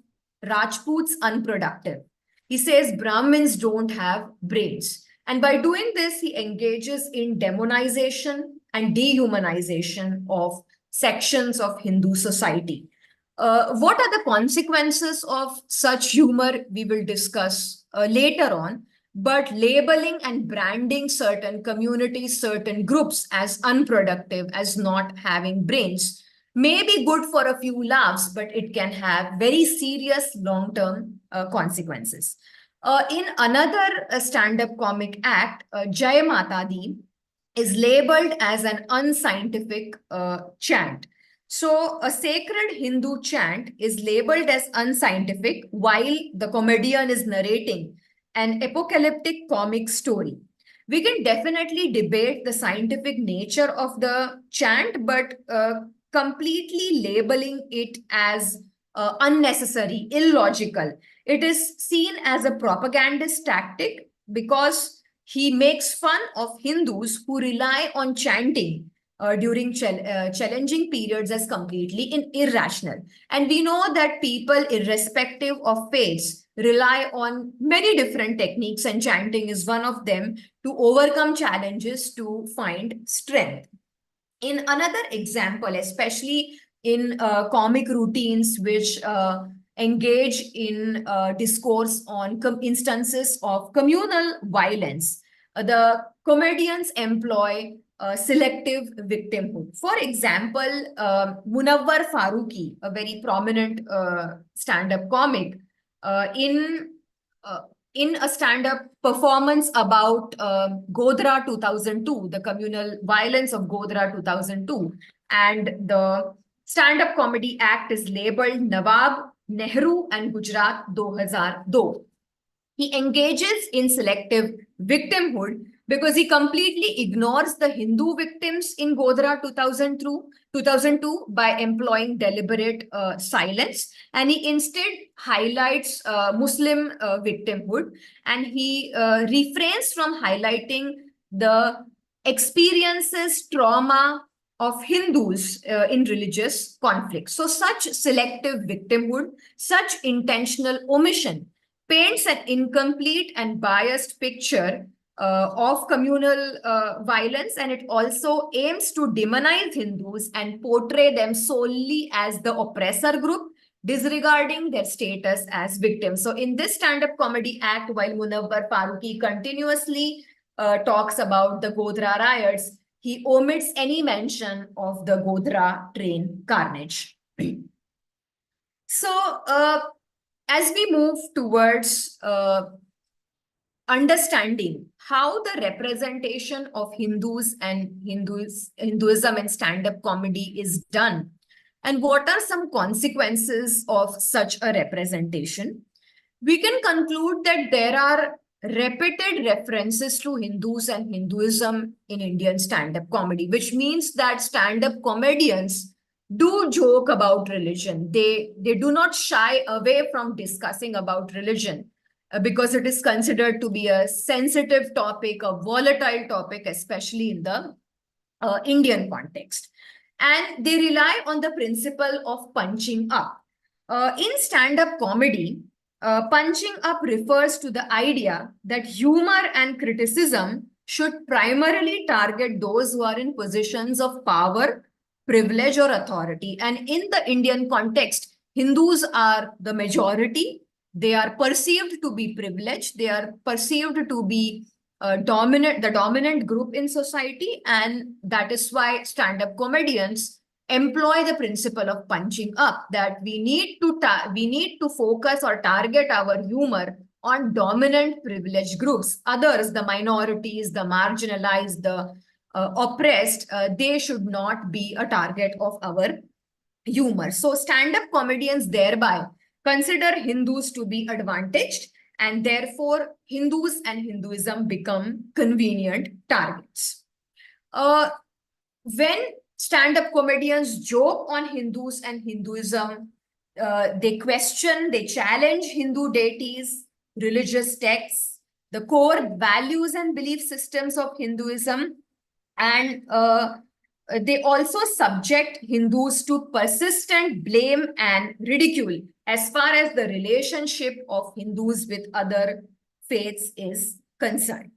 Rajputs unproductive. He says Brahmins don't have brains. And by doing this, he engages in demonization and dehumanization of sections of Hindu society. What are the consequences of such humor? We will discuss later on. But labeling and branding certain communities, certain groups as unproductive, as not having brains, may be good for a few laughs, but it can have very serious long-term consequences. In another stand-up comic act, Jai Mata Di is labeled as an unscientific chant. So, a sacred Hindu chant is labeled as unscientific while the comedian is narrating an apocalyptic comic story. We can definitely debate the scientific nature of the chant, but completely labeling it as unnecessary, illogical. It is seen as a propagandist tactic because he makes fun of Hindus who rely on chanting during challenging periods as completely irrational. And we know that people, irrespective of faiths, rely on many different techniques, and chanting is one of them to overcome challenges to find strength. In another example, especially in comic routines which engage in discourse on instances of communal violence, the comedians employ selective victimhood. For example, Munawwar Farooqi, a very prominent stand-up comic, in uh, in a stand-up performance about Godhra 2002, the communal violence of Godhra 2002, and the stand-up comedy act is labeled Nawab, Nehru and Gujarat 2002. He engages in selective victimhood because he completely ignores the Hindu victims in Godhra 2002 by employing deliberate silence. And he instead highlights Muslim victimhood, and he refrains from highlighting the experiences, trauma of Hindus in religious conflicts. So, such selective victimhood, such intentional omission paints an incomplete and biased picture of communal violence, and it also aims to demonize Hindus and portray them solely as the oppressor group, disregarding their status as victims. So, in this stand-up comedy act, while Munawwar Farooqi continuously talks about the Godhra riots, he omits any mention of the Godhra train carnage. So, as we move towards understanding how the representation of Hindus and Hinduism and stand-up comedy is done, and what are some consequences of such a representation, we can conclude that there are repeated references to Hindus and Hinduism in Indian stand-up comedy, which means that stand-up comedians do joke about religion. They do not shy away from discussing about religion because it is considered to be a sensitive topic, a volatile topic, especially in the Indian context. And they rely on the principle of punching up. In stand-up comedy, punching up refers to the idea that humor and criticism should primarily target those who are in positions of power, privilege, or authority. And in the Indian context, Hindus are the majority. They are perceived to be privileged. They are perceived to be the dominant group in society, and that is why stand-up comedians employ the principle of punching up, that we need to focus or target our humor on dominant privileged groups. Others, the minorities, the marginalized, the oppressed, they should not be a target of our humor. So stand-up comedians thereby consider Hindus to be advantaged, and therefore Hindus and Hinduism become convenient targets. When stand-up comedians joke on Hindus and Hinduism, they question, they challenge Hindu deities, religious texts, the core values and belief systems of Hinduism, and they also subject Hindus to persistent blame and ridicule as far as the relationship of Hindus with other faiths is concerned.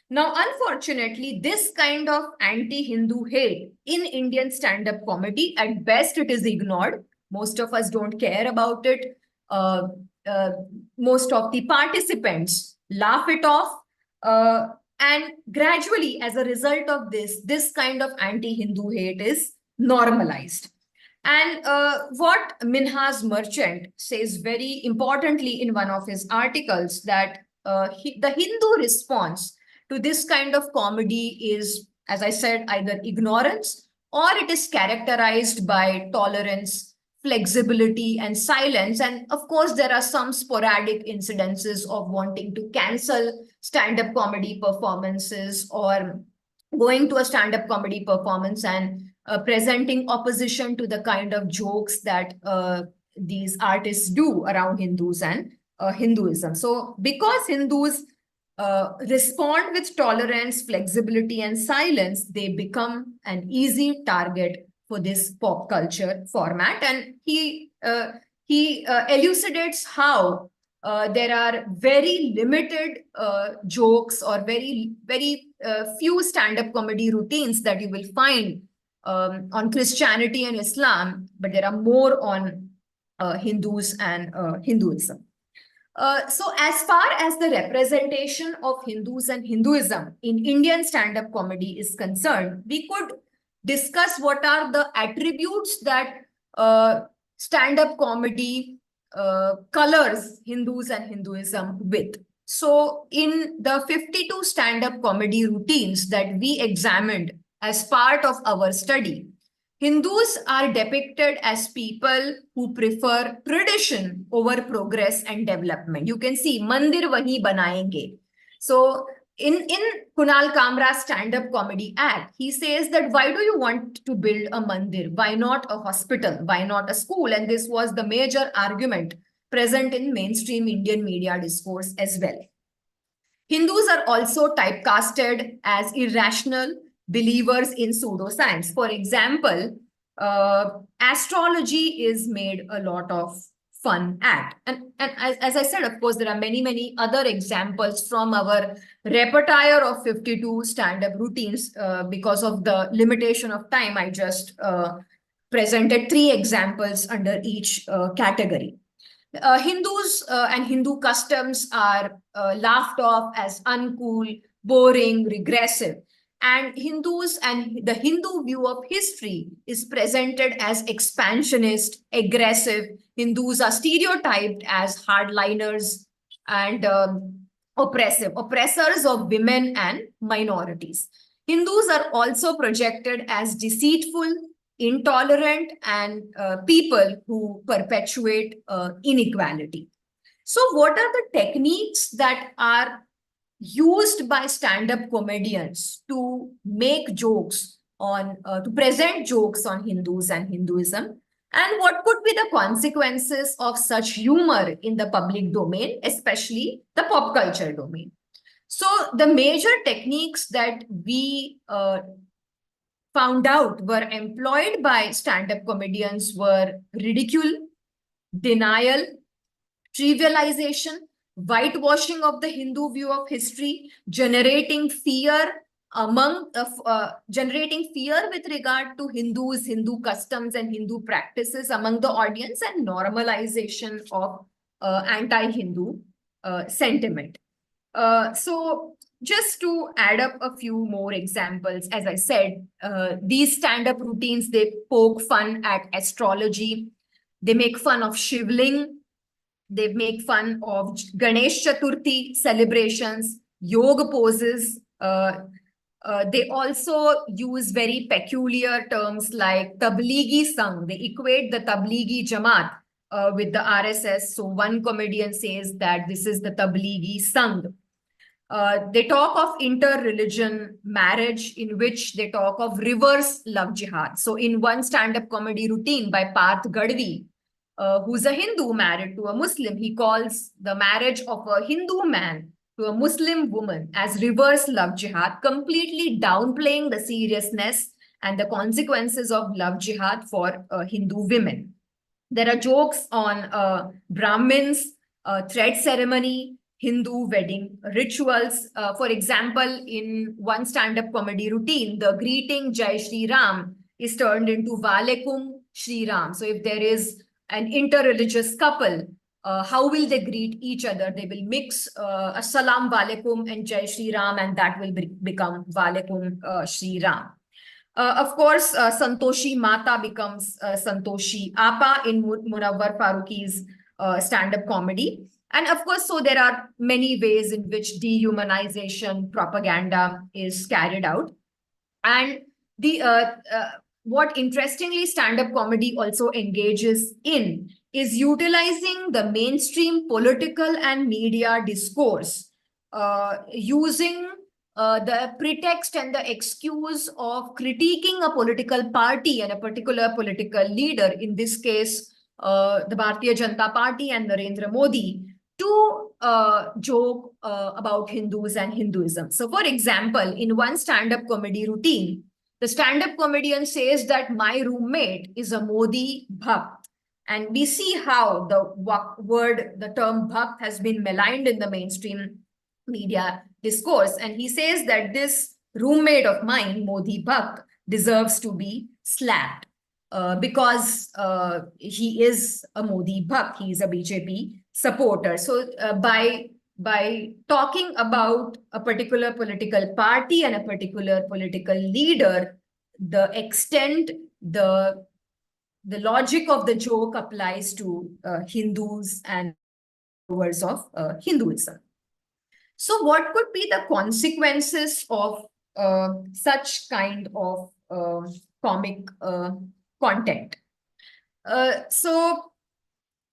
Now, unfortunately, this kind of anti-Hindu hate in Indian stand-up comedy, at best, it is ignored. Most of us don't care about it. Uh, uh, Most of the participants laugh it off. And gradually, as a result of this kind of anti-Hindu hate is normalized. And what Minhas Merchant says very importantly in one of his articles, that the Hindu response to this kind of comedy is, as I said, either ignorance or it is characterized by tolerance, flexibility, and silence. And of course, there are some sporadic incidences of wanting to cancel stand-up comedy performances, or going to a stand-up comedy performance and presenting opposition to the kind of jokes that these artists do around Hindus and Hinduism. So, because Hindus respond with tolerance, flexibility, and silence, they become an easy target for this pop culture format. And he elucidates how there are very limited jokes or very few stand-up comedy routines that you will find on Christianity and Islam, but there are more on Hindus and Hinduism. So as far as the representation of Hindus and Hinduism in Indian stand-up comedy is concerned, we could discuss what are the attributes that stand-up comedy colors Hindus and Hinduism with. So in the 52 stand-up comedy routines that we examined as part of our study, Hindus are depicted as people who prefer tradition over progress and development. You can see Mandir Wahi Banayenge. So in Kunal Kamra's stand-up comedy act, he says that why do you want to build a mandir? Why not a hospital? Why not a school? And this was the major argument present in mainstream Indian media discourse as well. Hindus are also typecasted as irrational believers in pseudoscience. For example, astrology is made a lot of fun at. And as I said, of course, there are many other examples from our repertoire of 52 stand-up routines. Because of the limitation of time, I just presented 3 examples under each category. Hindus and Hindu customs are laughed off as uncool, boring, regressive. And Hindus and the Hindu view of history is presented as expansionist, aggressive. Hindus are stereotyped as hardliners and oppressors of women and minorities. Hindus are also projected as deceitful, intolerant, and people who perpetuate inequality. So, what are the techniques that are used by stand-up comedians to make jokes on, to present jokes on Hindus and Hinduism? And what could be the consequences of such humor in the public domain, especially the pop culture domain? So, the major techniques that we found out were employed by stand-up comedians were ridicule, denial, trivialization, whitewashing of the Hindu view of history, generating fear with regard to Hindus, Hindu customs, and Hindu practices among the audience, and normalization of anti-Hindu sentiment. So just to add up a few more examples, as I said, these stand-up routines, they poke fun at astrology, they make fun of shivling, they make fun of Ganesh Chaturthi celebrations, yoga poses. They also use very peculiar terms like Tablighi Sangh. They equate the Tablighi Jamaat with the RSS. So one comedian says that this is the Tablighi Sangh. They talk of inter-religion marriage, in which they talk of reverse love jihad. So in one stand-up comedy routine by Parth Gadvi, who's a Hindu married to a Muslim, he calls the marriage of a Hindu man to a Muslim woman as reverse love jihad, completely downplaying the seriousness and the consequences of love jihad for Hindu women. There are jokes on Brahmins, thread ceremony, Hindu wedding rituals. For example, in one stand-up comedy routine, the greeting Jai Shri Ram is turned into Valekum Shri Ram. So if there is an inter-religious couple, how will they greet each other? They will mix Assalam Valekum and Jai Shri Ram, and that will become Valekum Shri Ram. Of course, Santoshi Mata becomes Santoshi Apa in Munawwar Farooqi's stand-up comedy. And of course, so there are many ways in which dehumanization propaganda is carried out. And the what interestingly stand-up comedy also engages in is utilizing the mainstream political and media discourse, using the pretext and the excuse of critiquing a political party and a particular political leader, in this case, the Bharatiya Janata Party and Narendra Modi, to joke about Hindus and Hinduism. So, for example, in one stand-up comedy routine, the stand-up comedian says that my roommate is a Modi bhakt. And we see how the term bhakt has been maligned in the mainstream media discourse. And he says that this roommate of mine, Modi bhakt, deserves to be slapped. Because he is a Modi bhakt, he is a BJP supporter. So by talking about a particular political party and a particular political leader, the extent, the logic of the joke applies to Hindus and followers of Hinduism. So what could be the consequences of such kind of comic content? So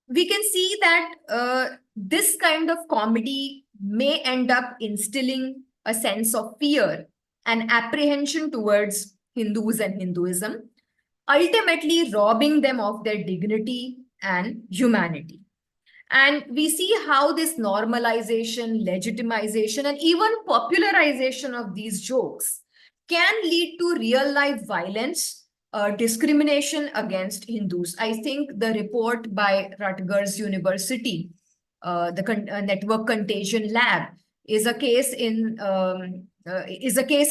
we can see that this kind of comedy may end up instilling a sense of fear and apprehension towards Hindus and Hinduism, ultimately robbing them of their dignity and humanity. And we see how this normalization, legitimization, and even popularization of these jokes can lead to real life violence, discrimination against Hindus. I think the report by Rutgers University, the Network Contagion Lab, is a case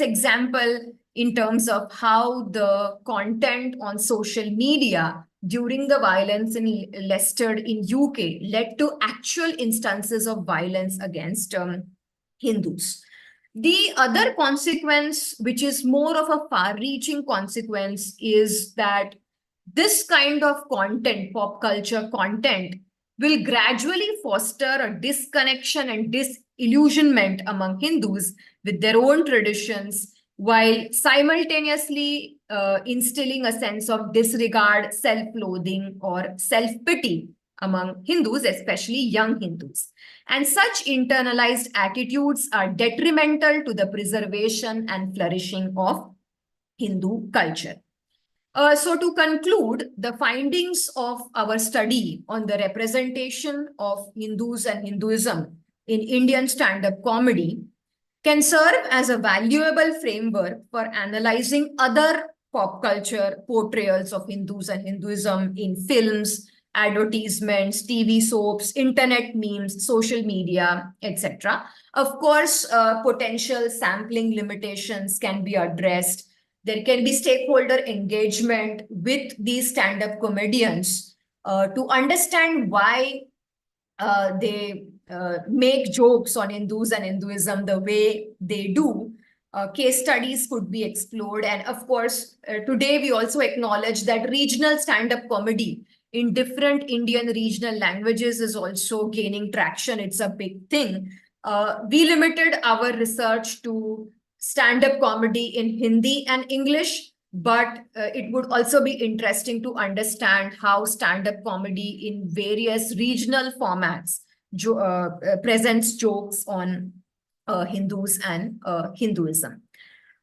example in terms of how the content on social media during the violence in Leicester in UK led to actual instances of violence against Hindus. The other consequence, which is more of a far-reaching consequence, is that this kind of content, pop culture content, will gradually foster a disconnection and disillusionment among Hindus with their own traditions, while simultaneously instilling a sense of disregard, self-loathing, or self-pity among Hindus, especially young Hindus. And such internalized attitudes are detrimental to the preservation and flourishing of Hindu culture. So to conclude, the findings of our study on the representation of Hindus and Hinduism in Indian stand-up comedy can serve as a valuable framework for analyzing other pop culture portrayals of Hindus and Hinduism in films, advertisements, TV soaps, internet memes, social media, etc. Of course, potential sampling limitations can be addressed. There can be stakeholder engagement with these stand-up comedians to understand why they make jokes on Hindus and Hinduism the way they do. Case studies could be explored. And of course, today we also acknowledge that regional stand-up comedy in different Indian regional languages is also gaining traction. It's a big thing. We limited our research to stand-up comedy in Hindi and English, but it would also be interesting to understand how stand-up comedy in various regional formats presents jokes on Hindus and Hinduism.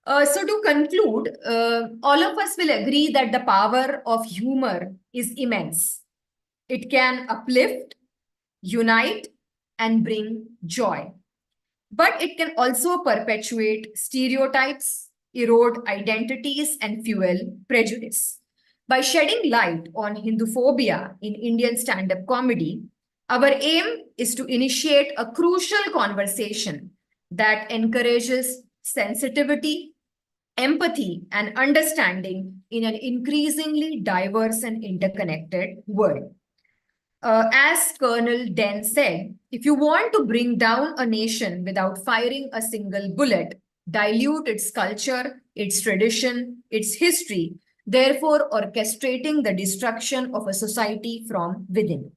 So to conclude, all of us will agree that the power of humor is immense. It can uplift, unite, and bring joy. But it can also perpetuate stereotypes, erode identities, and fuel prejudice. By shedding light on Hinduphobia in Indian stand-up comedy, our aim is to initiate a crucial conversation that encourages sensitivity, empathy, and understanding in an increasingly diverse and interconnected world. As Colonel Den said, if you want to bring down a nation without firing a single bullet, dilute its culture, its tradition, its history, therefore orchestrating the destruction of a society from within.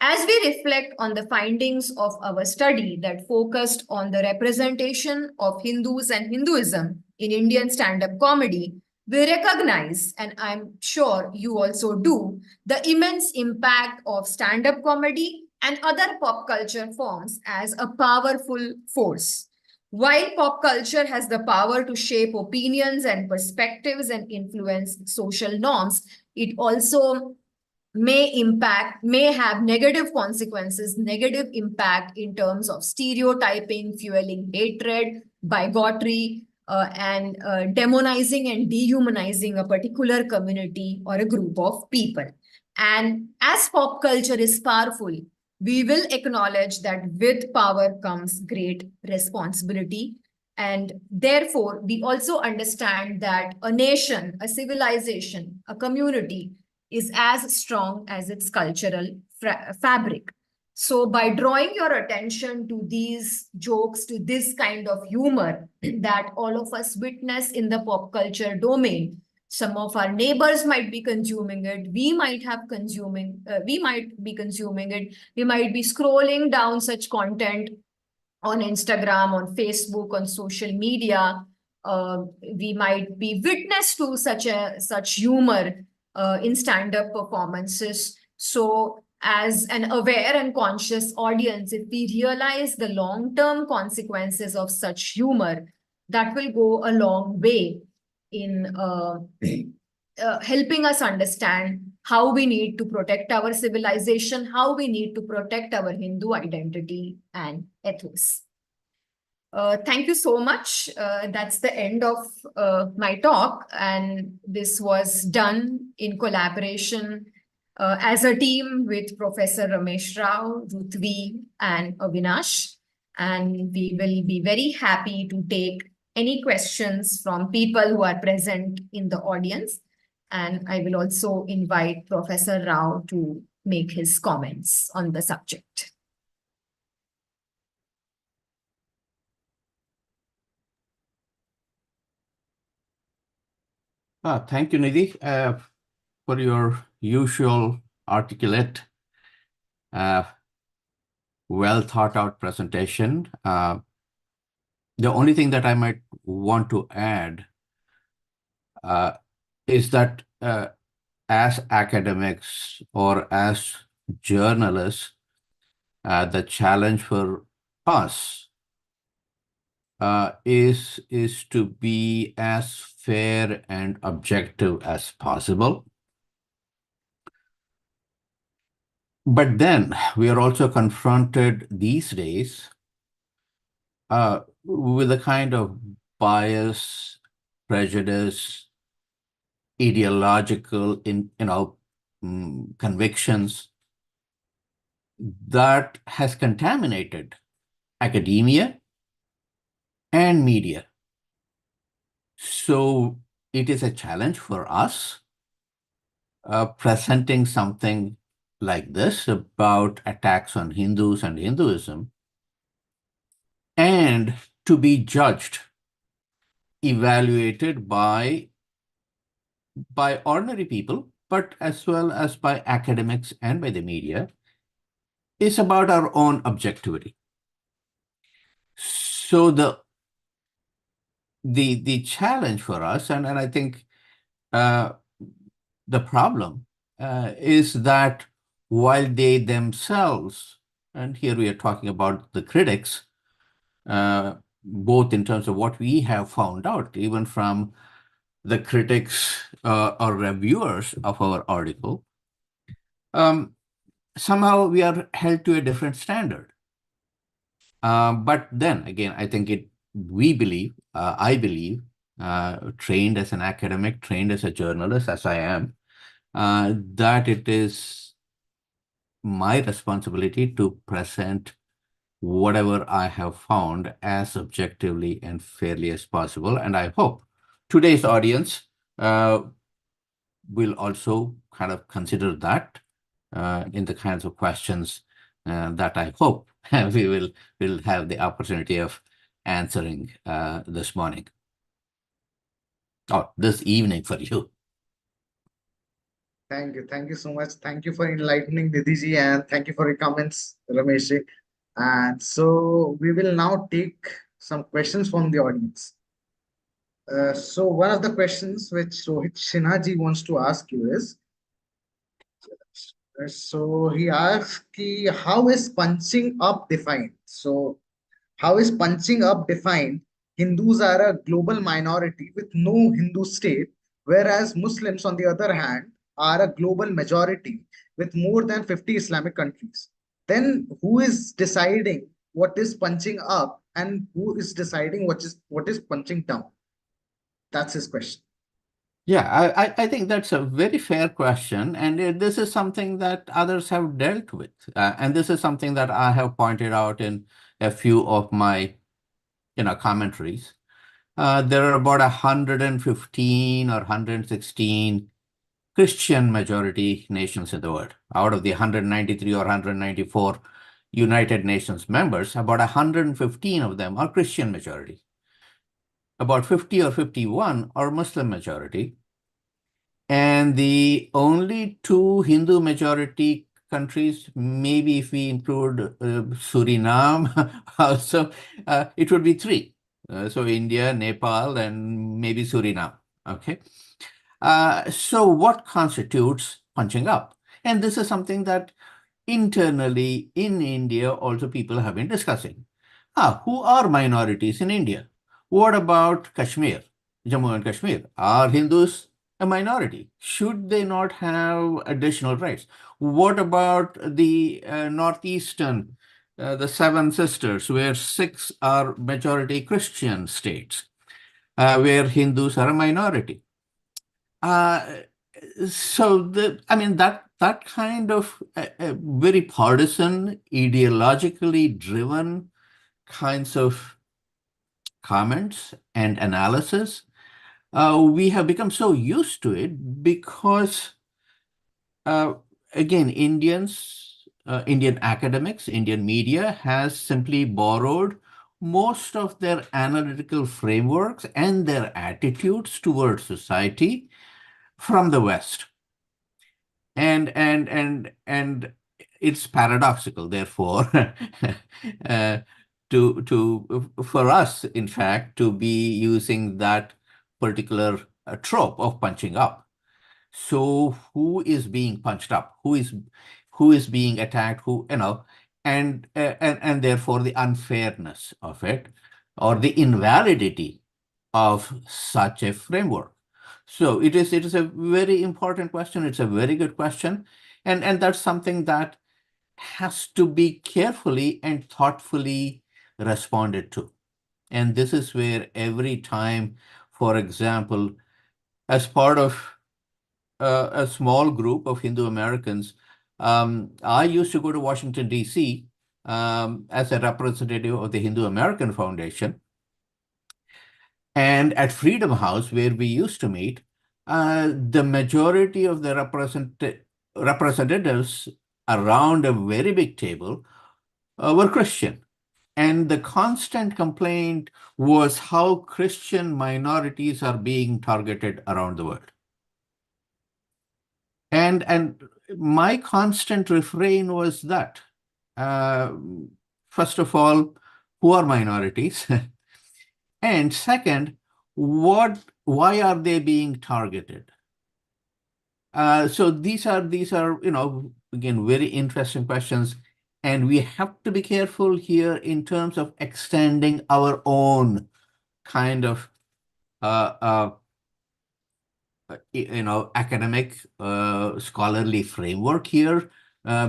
As we reflect on the findings of our study that focused on the representation of Hindus and Hinduism in Indian stand up comedy, we recognize, and I'm sure you also do, the immense impact of stand up comedy and other pop culture forms as a powerful force. While pop culture has the power to shape opinions and perspectives and influence social norms, it also may have negative consequences, negative impact in terms of stereotyping, fueling hatred, bigotry, and demonizing and dehumanizing a particular community or a group of people. And as pop culture is powerful, we will acknowledge that with power comes great responsibility. And therefore, we also understand that a nation, a civilization, a community is as strong as its cultural fabric. So, by drawing your attention to these jokes, to this kind of humor that all of us witness in the pop culture domain, some of our neighbors might be consuming it. We might be consuming it. We might be scrolling down such content on Instagram, on Facebook, on social media. We might be witness to such humor in stand-up performances. So, as an aware and conscious audience, if we realize the long-term consequences of such humor, that will go a long way in helping us understand how we need to protect our civilization, how we need to protect our Hindu identity and ethics. Thank you so much. That's the end of my talk. And this was done in collaboration as a team with Professor Ramesh Rao, Ruthvi, and Avinash. And we will be very happy to take any questions from people who are present in the audience. And I will also invite Professor Rao to make his comments on the subject. Thank you, Nidhi, for your usual articulate, well thought out presentation. The only thing that I might want to add is that as academics or as journalists, the challenge for us is to be as fair and objective as possible. But then we are also confronted these days with a kind of bias, prejudice, ideological convictions that has contaminated academia and media. So it is a challenge for us presenting something like this about attacks on Hindus and Hinduism, and to be judged, evaluated by ordinary people, but as well as by academics and by the media, is about our own objectivity. So the challenge for us, and I think the problem is that while they themselves, and here we are talking about the critics, both in terms of what we have found out, even from the critics or reviewers of our article, somehow we are held to a different standard. But then again, I think I believe, trained as an academic, trained as a journalist, as I am, that it is my responsibility to present whatever I have found as objectively and fairly as possible. And I hope today's audience will also kind of consider that in the kinds of questions that I hope we will have the opportunity of answering this morning. Or this evening for you. Thank you. Thank you so much. Thank you for enlightening Nidhi and thank you for your comments, Ramesh. And so we will now take some questions from the audience. So one of the questions which Rohit Sinha ji wants to ask you is, so he asks, how is punching up defined? So how is punching up defined? Hindus are a global minority with no Hindu state, whereas Muslims, on the other hand, are a global majority with more than 50 Islamic countries. Then who is deciding what is punching up and who is deciding what is punching down? That's his question. Yeah, I think that's a very fair question. And this is something that others have dealt with. And this is something that I have pointed out in a few of my commentaries. There are about 115 or 116 Christian majority nations in the world. Out of the 193 or 194 United Nations members, about 115 of them are Christian majority. About 50 or 51 are Muslim majority. And the only two Hindu majority countries, maybe if we include Suriname also, it would be three. So India, Nepal, and maybe Suriname. Okay. So what constitutes punching up? And this is something that internally in India also people have been discussing. Who are minorities in India? What about Kashmir, Jammu and Kashmir? Are Hindus a minority? Should they not have additional rights? What about the northeastern, the Seven Sisters, where 6 are majority Christian states, where Hindus are a minority? Uh, that kind of very partisan, ideologically driven kinds of comments and analysis, we have become so used to it because, again, Indian academics, Indian media has simply borrowed most of their analytical frameworks and their attitudes towards society from the West. And it's paradoxical, therefore, for us, in fact, to be using that particular trope of punching up. So who is being punched up? Who is being attacked? And therefore the unfairness of it, or the invalidity of such a framework. So it is a very important question. It's a very good question. And that's something that has to be carefully and thoughtfully responded to. And this is where every time, for example, as part of a small group of Hindu Americans, I used to go to Washington, D.C. As a representative of the Hindu American Foundation. And at Freedom House, where we used to meet, the majority of the representatives around a very big table were Christian. And the constant complaint was how Christian minorities are being targeted around the world. And my constant refrain was that, first of all, who are minorities? And second, why are they being targeted? So these are, again, very interesting questions. And we have to be careful here in terms of extending our own kind of, academic, scholarly framework here,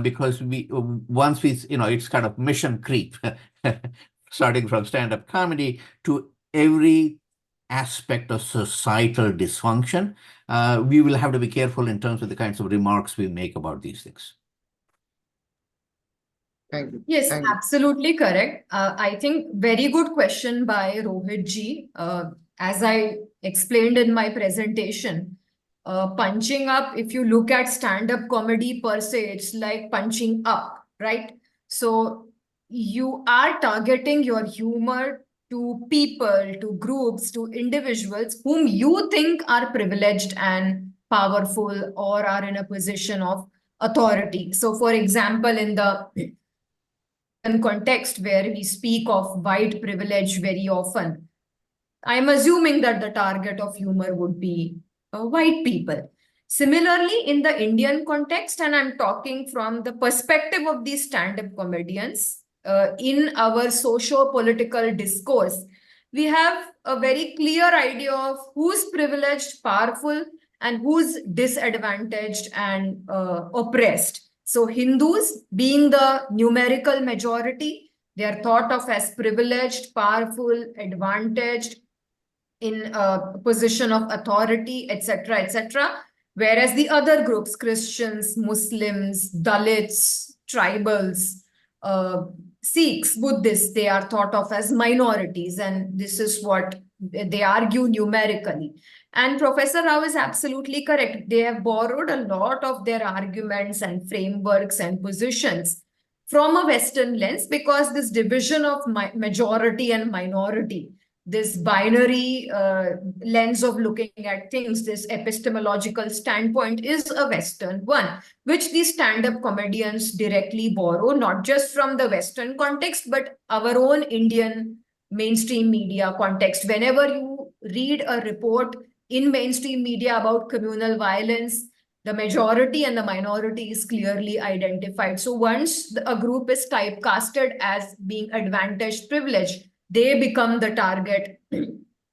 because once we, it's kind of mission creep, starting from stand-up comedy to every aspect of societal dysfunction. We will have to be careful in terms of the kinds of remarks we make about these things. Thank you. Yes, Thank you. absolutely correct. I think very good question by Rohit ji. As I explained in my presentation, punching up, if you look at stand-up comedy per se, it's like punching up, right? So you are targeting your humor to people, to groups, to individuals whom you think are privileged and powerful or are in a position of authority. So, for example, in the context where we speak of white privilege very often, I'm assuming that the target of humor would be white people. Similarly, in the Indian context, and I'm talking from the perspective of these stand-up comedians, in our socio-political discourse, we have a very clear idea of who's privileged, powerful, and who's disadvantaged and oppressed. So Hindus, being the numerical majority, they are thought of as privileged, powerful, advantaged, in a position of authority, etc., etc. Whereas the other groups, Christians, Muslims, Dalits, tribals, Sikhs, Buddhists, they are thought of as minorities, and this is what they argue numerically. And Professor Rao is absolutely correct. They have borrowed a lot of their arguments and frameworks and positions from a Western lens, because this division of majority and minority, this binary lens of looking at things, this epistemological standpoint is a Western one, which these stand-up comedians directly borrow, not just from the Western context, but our own Indian mainstream media context. Whenever you read a report in mainstream media about communal violence, the majority and the minority is clearly identified. So once a group is typecasted as being advantaged, privileged, they become the target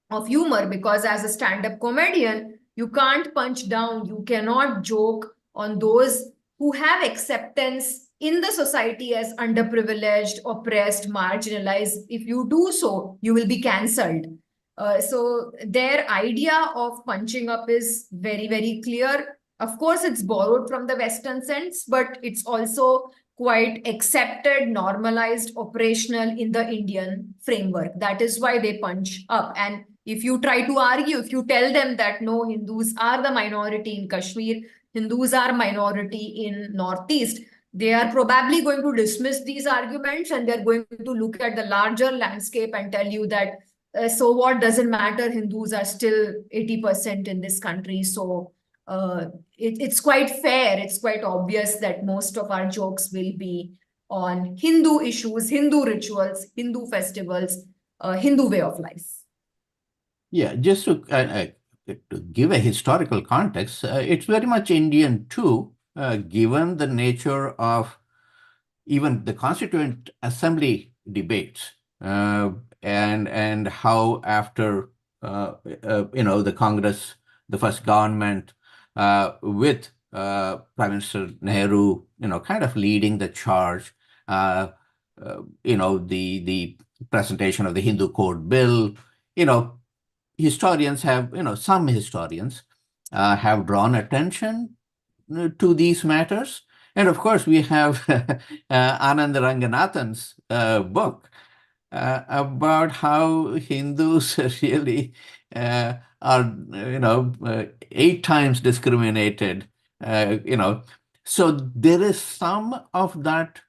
of humor, because as a stand-up comedian, you can't punch down, you cannot joke on those who have acceptance in the society as underprivileged, oppressed, marginalized. If you do so, you will be cancelled. So their idea of punching up is very, very clear. Of course, it's borrowed from the Western sense, but it's also quite accepted, normalized, operational in the Indian framework. That is why they punch up. And if you try to argue, if you tell them that no, Hindus are the minority in Kashmir, Hindus are minority in Northeast, they are probably going to dismiss these arguments, and they're going to look at the larger landscape and tell you that so what, doesn't matter, Hindus are still 80% in this country. So it's quite fair, it's quite obvious that most of our jokes will be on Hindu issues, Hindu rituals, Hindu festivals, Hindu way of life. Yeah, just to give a historical context, it's very much Indian too, given the nature of even the Constituent Assembly debates, and how after the Congress, the first government with Prime Minister Nehru, kind of leading the charge, the presentation of the Hindu Code Bill, historians have, some historians have drawn attention to these matters. And of course, we have Anand Ranganathan's book about how Hindus really are, 8 times discriminated, So there is some of that,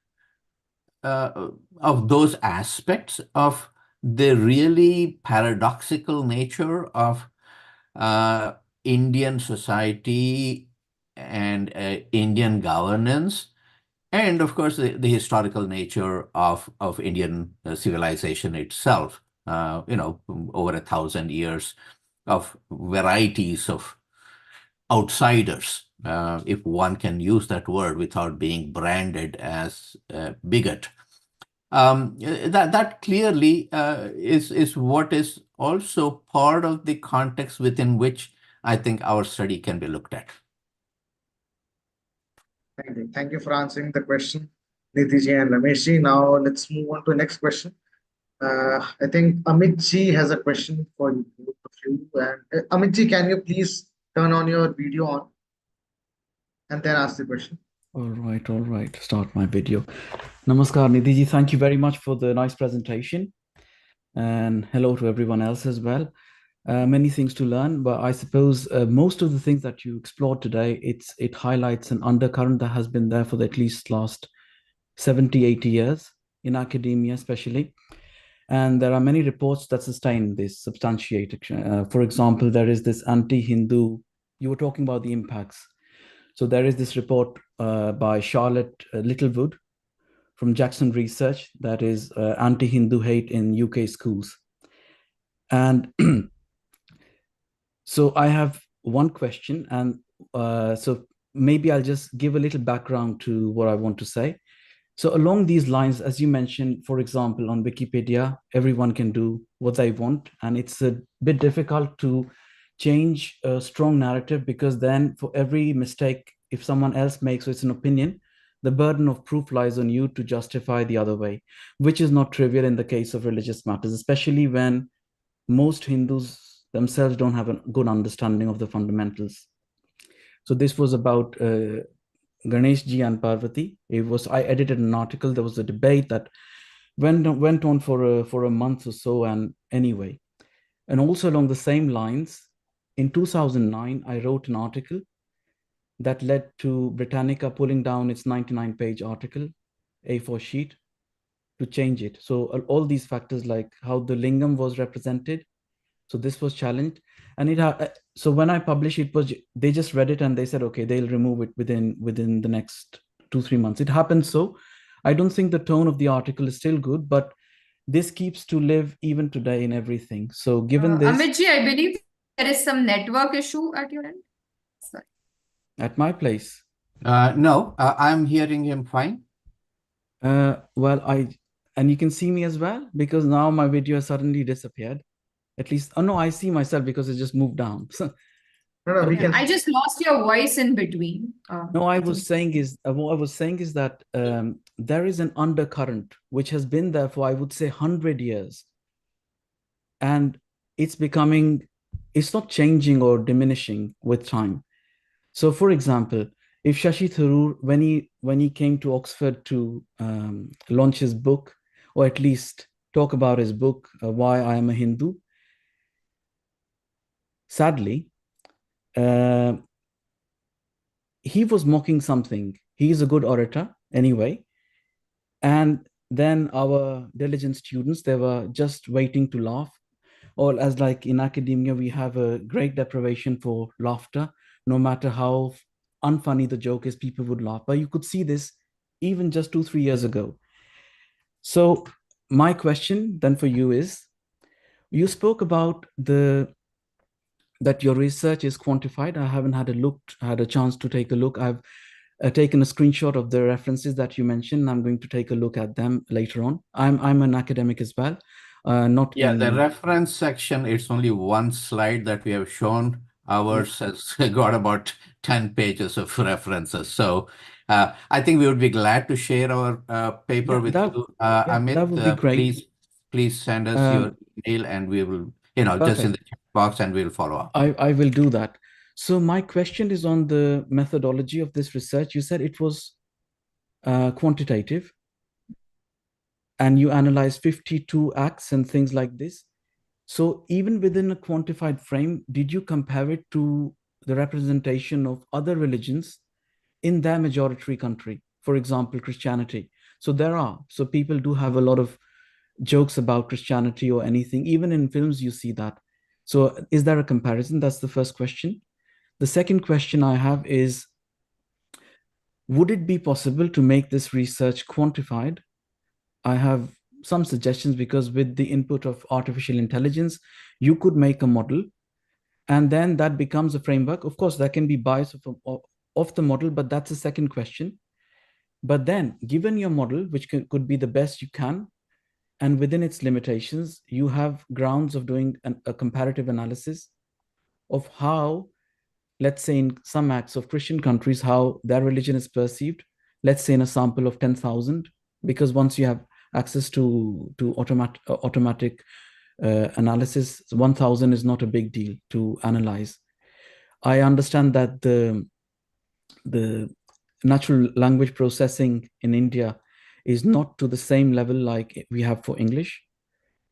of those aspects of the really paradoxical nature of Indian society and Indian governance, and of course the historical nature of Indian civilization itself. Over 1,000 years of varieties of outsiders, if one can use that word without being branded as a bigot. That clearly is what is also part of the context within which I think our study can be looked at. Thank you. Thank you for answering the question, Nidhi and Ramesh. Now let's move on to the next question. I think Amit ji has a question for you, both of you. And Amit ji, can you please turn on your video on and then ask the question? All right. Start my video. Namaskar, Nidhi ji. Thank you very much for the nice presentation. And hello to everyone else as well. Many things to learn, but I suppose most of the things that you explored today, it highlights an undercurrent that has been there for at least last 70, 80 years in academia, especially. And there are many reports that sustain this, substantiate. For example, there is this anti-Hindu, you were talking about the impacts. So there is this report by Charlotte Littlewood from Jackson Research, that is anti-Hindu hate in UK schools. And so I have one question, and so maybe I'll just give a little background to what I want to say. So along these lines, as you mentioned, for example, on Wikipedia, everyone can do what they want, and it's a bit difficult to change a strong narrative, because then for every mistake, if someone else makes, so it's an opinion, the burden of proof lies on you to justify the other way, which is not trivial in the case of religious matters, especially when most Hindus themselves don't have a good understanding of the fundamentals. So this was about Ganesh ji and Parvati. I edited an article. There was a debate that went on for a month or so. And anyway, and also along the same lines, in 2009, I wrote an article that led to Britannica pulling down its 99-page article, A4 sheet, to change it. So all these factors, like how the lingam was represented, so this was challenged. And so when I published it, they just read it and they said, okay, they'll remove it within the next 2-3 months. It happened. So I don't think the tone of the article is still good, but this keeps to live even today in everything. So given this, Amit ji, I believe there is some network issue at your end. Sorry. at my place, No, I'm hearing him fine. well, and you can see me as well, because now my video has suddenly disappeared. At least, oh no, I see myself because it just moved down. No, we Okay. can. I just lost your voice in between. No, what I was saying is that there is an undercurrent which has been there for, I would say, 100 years, and it's not changing or diminishing with time. So, for example, if Shashi Tharoor, when he came to Oxford to launch his book, or at least talk about his book, Why I Am a Hindu, sadly, he was mocking something. He is a good orator anyway. And then our diligent students, they were just waiting to laugh. Or as like in academia, we have a great deprivation for laughter. No matter how unfunny the joke is, people would laugh. But you could see this even just 2-3 years ago. So my question then for you is, you spoke about that your research is quantified. I haven't had a chance to take a look. I've taken a screenshot of the references that you mentioned. I'm going to take a look at them later on. I'm an academic as well. The reference section, it's only one slide that we have shown. Ours has got about 10 pages of references. So I think we would be glad to share our paper with you. Amit, that would be great. Please send us your email and we will, just in the chat box, and we'll follow up. I will do that. So my question is on the methodology of this research. You said it was quantitative, and you analyzed 52 acts and things like this. So even within a quantified frame, did you compare it to the representation of other religions in their majority country? For example, Christianity. So people do have a lot of jokes about Christianity or anything. Even in films, you see that. So is there a comparison? That's the first question. The second question I have is, would it be possible to make this research quantified? I have some suggestions, because with the input of artificial intelligence, you could make a model, and then that becomes a framework. Of course, there can be bias of the model, but that's a second question. But then, given your model, which could be the best you can, and within its limitations, you have grounds of doing a comparative analysis of how, let's say in some acts of Christian countries, how their religion is perceived, let's say in a sample of 10,000, because once you have access to automatic analysis, 1,000 is not a big deal to analyze. I understand that the natural language processing in India is not to the same level like we have for English.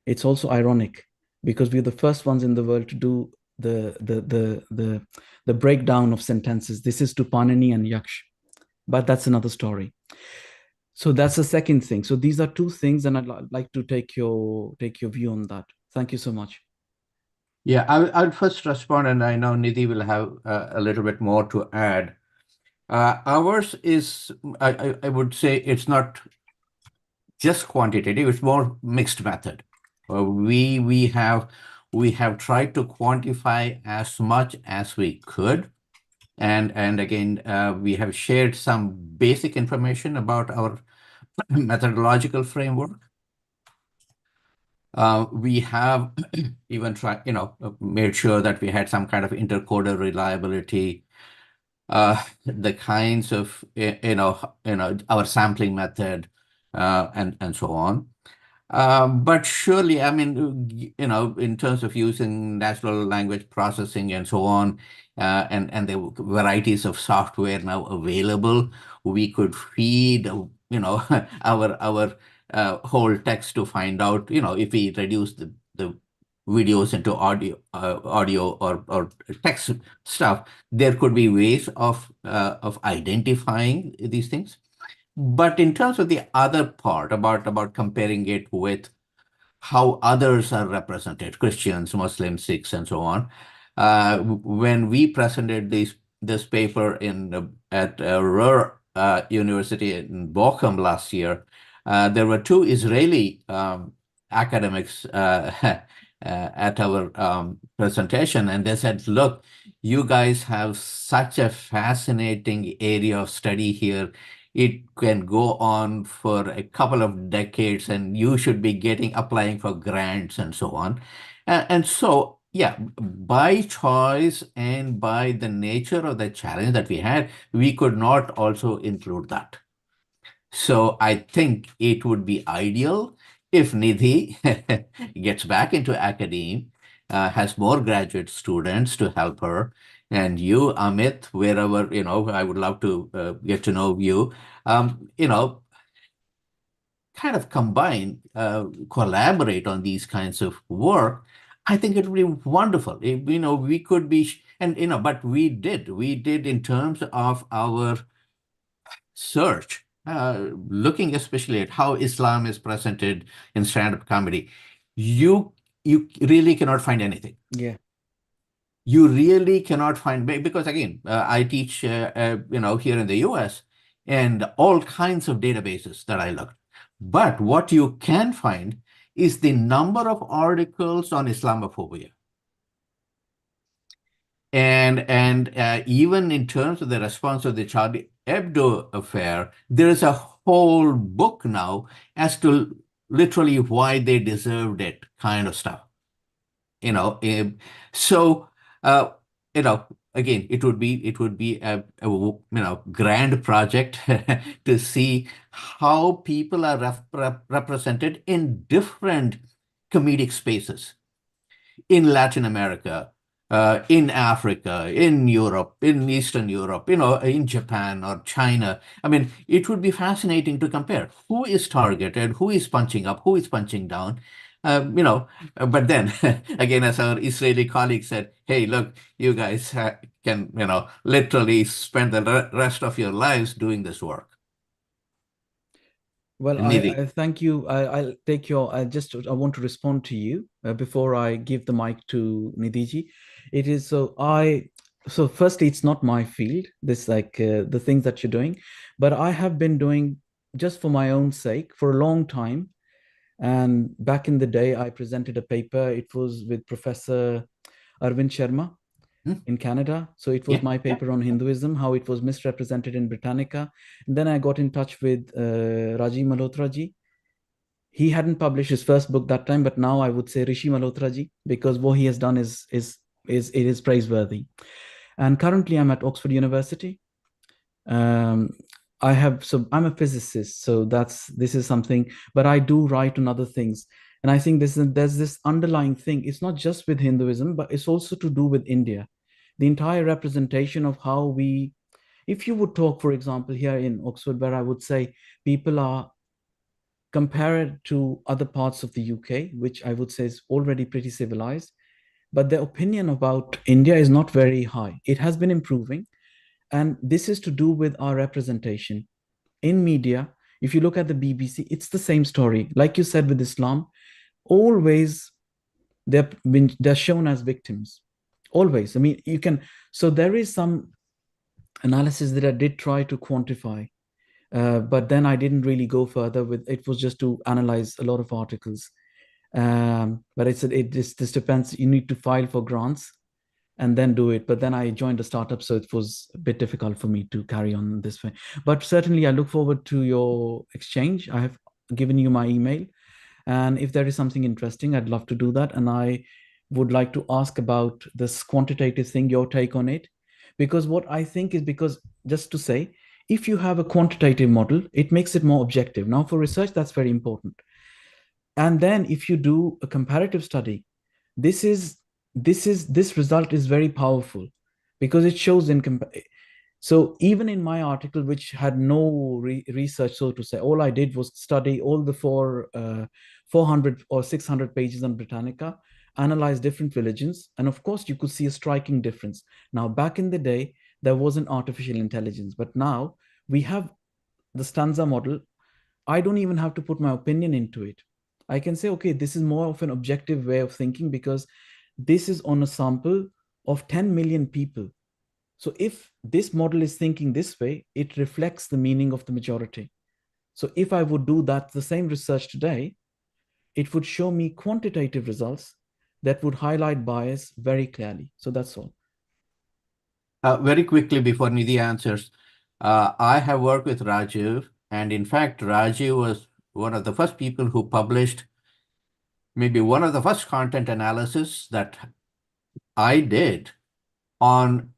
It's also ironic, because we're the first ones in the world to do the breakdown of sentences. This is to Panini and Yaksh, but that's another story. So that's the second thing. So these are two things, and I'd like to take your view on that. Thank you so much. Yeah, I'll first respond, and I know Nidhi will have a little bit more to add. Ours is, I would say, it's not just quantitative; it's more mixed method. We have tried to quantify as much as we could, and again, we have shared some basic information about our methodological framework. We have even tried, made sure that we had some kind of intercoder reliability, the kinds of, our sampling method, and so on. But surely, I mean, in terms of using natural language processing and so on, and the varieties of software now available, we could feed, our whole text to find out, if we reduce the videos into audio or text stuff, there could be ways of identifying these things. But in terms of the other part about comparing it with how others are represented, Christians, Muslims, Sikhs, and so on, when we presented this paper at Ruhr University in Bochum last year, there were two Israeli academics at our presentation, and they said, "Look, you guys have such a fascinating area of study here. It can go on for a couple of decades, and you should be applying for grants and so on." And so, yeah, by choice and by the nature of the challenge that we had, we could not also include that. So I think it would be ideal if Nidhi gets back into academia, has more graduate students to help her, and you, Amit, wherever, I would love to get to know you, um, you know, kind of collaborate on these kinds of work. I think it would be wonderful. We could be, and, but we did in terms of our search, looking especially at how Islam is presented in stand-up comedy, you really cannot find anything. Yeah. You really cannot find, because again, I teach here in the US, and all kinds of databases that I looked. But what you can find is the number of articles on Islamophobia. And even in terms of the response of the Charlie Hebdo affair, there is a whole book now as to literally why they deserved it, kind of stuff. So uh, again, it would be a grand project to see how people are represented in different comedic spaces in Latin America, in Africa, in Europe, in Eastern Europe, in Japan or China. I mean, it would be fascinating to compare who is targeted, who is punching up, who is punching down. But then again, as our Israeli colleague said, "Hey, look, you guys can, literally spend the rest of your lives doing this work." Well, Nidhi. I thank you. I'll take your. I want to respond to you before I give the mic to Nidhiji. It is so I. So firstly, it's not my field. This like the things that you're doing, but I have been doing just for my own sake for a long time. And back in the day, I presented a paper. It was with Professor Arvind Sharma in Canada. So it was Yeah. my paper on Hinduism, how it was misrepresented in Britannica. And then I got in touch with Rajiv Malhotra ji. He hadn't published his first book that time, but now I would say Rishi Malhotra ji, because what he has done is praiseworthy. And currently I'm at Oxford University. I'm a physicist, so this is something, but I do write on other things. And I think there's this underlying thing. It's not just with Hinduism, but it's also to do with India. The entire representation of how if you would talk, for example, here in Oxford, where I would say people are compared to other parts of the UK, which I would say is already pretty civilized, but their opinion about India is not very high. It has been improving. And this is to do with our representation in media, If you look at the BBC, it's the same story. Like you said with Islam, always they're shown as victims. Always. I mean, you can, so there is some analysis that I did try to quantify, but then I didn't really go further with it. Was just to analyze a lot of articles. But this depends. You need to file for grants and then do it. But then I joined a startup, so it was a bit difficult for me to carry on this way. But certainly I look forward to your exchange. I have given you my email, and if there is something interesting, I'd love to do that. And I would like to ask about this quantitative thing, your take on it. Because what I think is, because just to say, if you have a quantitative model, it makes it more objective. Now for research, that's very important. And then if you do a comparative study, this result is very powerful because it shows so even in my article, which had no research, so to say, all I did was study all the 400 or 600 pages on Britannica, analyze different religions, and of course you could see a striking difference. Now back in the day, there wasn't artificial intelligence, but now we have the stanza model. I don't even have to put my opinion into it. I can say, okay, this is more of an objective way of thinking because this is on a sample of 10 million people. So if this model is thinking this way, it reflects the meaning of the majority. So if I would do that, the same research today, it would show me quantitative results that would highlight bias very clearly. So that's all. Very quickly before Nidhi answers, I have worked with Rajiv, and in fact, Rajiv was one of the first people who published maybe one of the first content analysis that I did on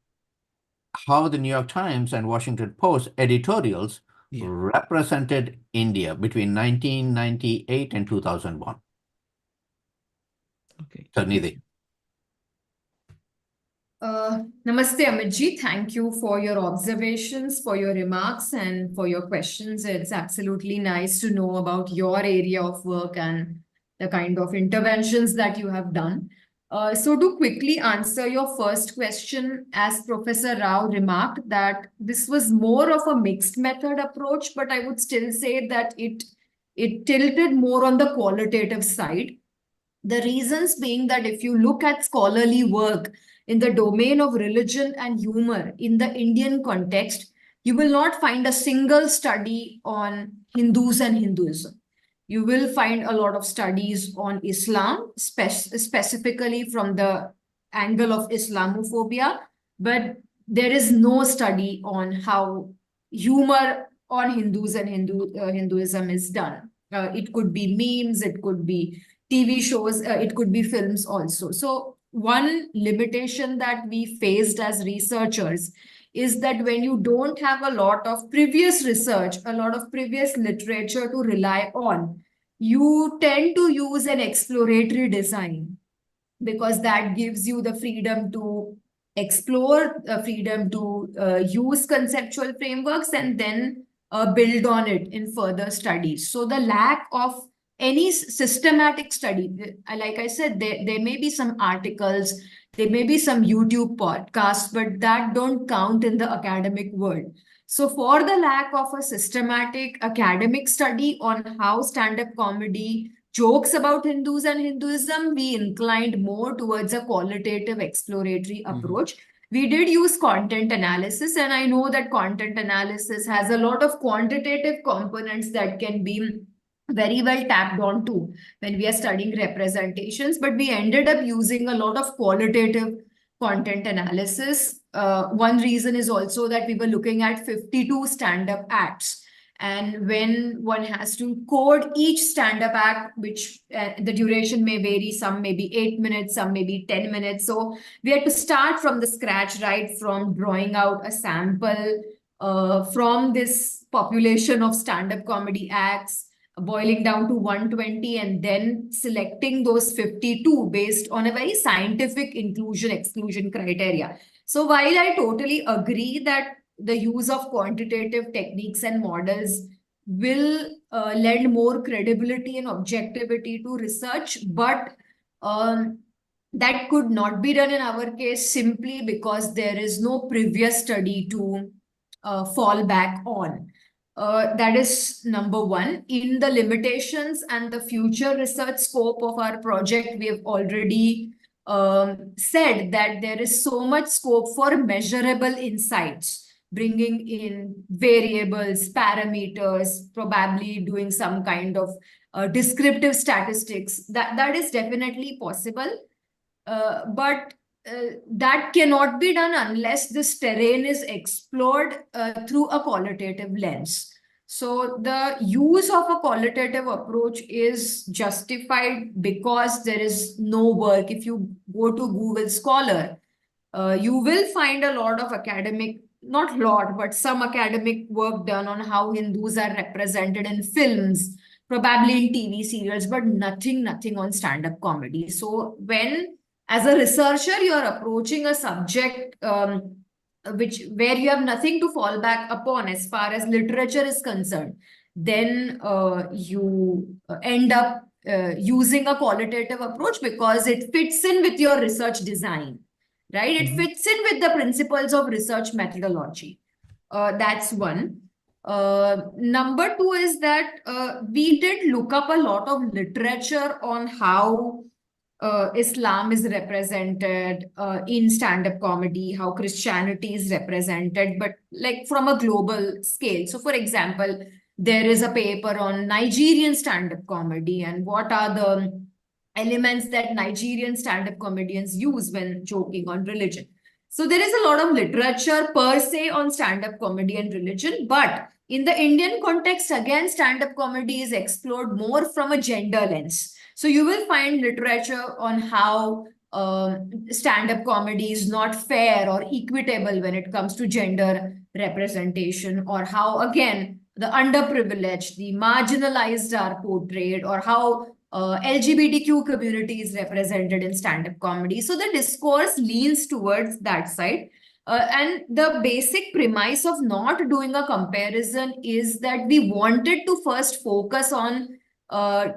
how the New York Times and Washington Post editorials represented India between 1998 and 2001. Okay. So Nidhi. Namaste, Amitji. Thank you for your observations, for your remarks, and for your questions. It's absolutely nice to know about your area of work and the kind of interventions that you have done. So to quickly answer your first question, as Professor Rao remarked, that this was more of a mixed method approach, but I would still say that it tilted more on the qualitative side. The reasons being that if you look at scholarly work in the domain of religion and humor in the Indian context, you will not find a single study on Hindus and Hinduism. You will find a lot of studies on Islam, specifically from the angle of Islamophobia, but there is no study on how humor on Hindus and Hinduism is done. It could be memes, it could be TV shows, it could be films also. So one limitation that we faced as researchers is that when you don't have a lot of previous research, a lot of previous literature to rely on, you tend to use an exploratory design because that gives you the freedom to explore, freedom to use conceptual frameworks and then build on it in further studies. So the lack of any systematic study, like I said, there may be some articles, there may be some YouTube podcasts, but that don't count in the academic world. So for the lack of a systematic academic study on how stand-up comedy jokes about Hindus and Hinduism, we inclined more towards a qualitative exploratory approach. We did use content analysis, and I know that content analysis has a lot of quantitative components that can be very well tapped onto when we are studying representations, but we ended up using a lot of qualitative content analysis. One reason is also that we were looking at 52 stand-up acts. And when one has to code each stand-up act, which the duration may vary, some may be 8 minutes, some may be 10 minutes. So we had to start from the scratch, right, from drawing out a sample from this population of stand-up comedy acts, boiling down to 120 and then selecting those 52 based on a very scientific inclusion-exclusion criteria. So while I totally agree that the use of quantitative techniques and models will lend more credibility and objectivity to research, but that could not be done in our case simply because there is no previous study to fall back on. That is number one. In the limitations and the future research scope of our project, we have already said that there is so much scope for measurable insights, bringing in variables, parameters, probably doing some kind of descriptive statistics. That is definitely possible. But that cannot be done unless this terrain is explored through a qualitative lens. So the use of a qualitative approach is justified because there is no work. If you go to Google Scholar, you will find a lot of academic, not lot, but some academic work done on how Hindus are represented in films, probably in TV serials, but nothing on stand-up comedy. So when, as a researcher, you're approaching a subject where you have nothing to fall back upon as far as literature is concerned, then you end up using a qualitative approach because it fits in with your research design, right? It fits in with the principles of research methodology. That's one. Number two is that we did look up a lot of literature on how Islam is represented in stand-up comedy, how Christianity is represented, but like from a global scale. So, for example, there is a paper on Nigerian stand-up comedy and what are the elements that Nigerian stand-up comedians use when joking on religion. So there is a lot of literature per se on stand-up comedy and religion, but in the Indian context, again, stand-up comedy is explored more from a gender lens. So you will find literature on how stand-up comedy is not fair or equitable when it comes to gender representation, or how, again, the underprivileged, the marginalized are portrayed, or how LGBTQ community is represented in stand-up comedy. So the discourse leans towards that side. And the basic premise of not doing a comparison is that we wanted to first focus on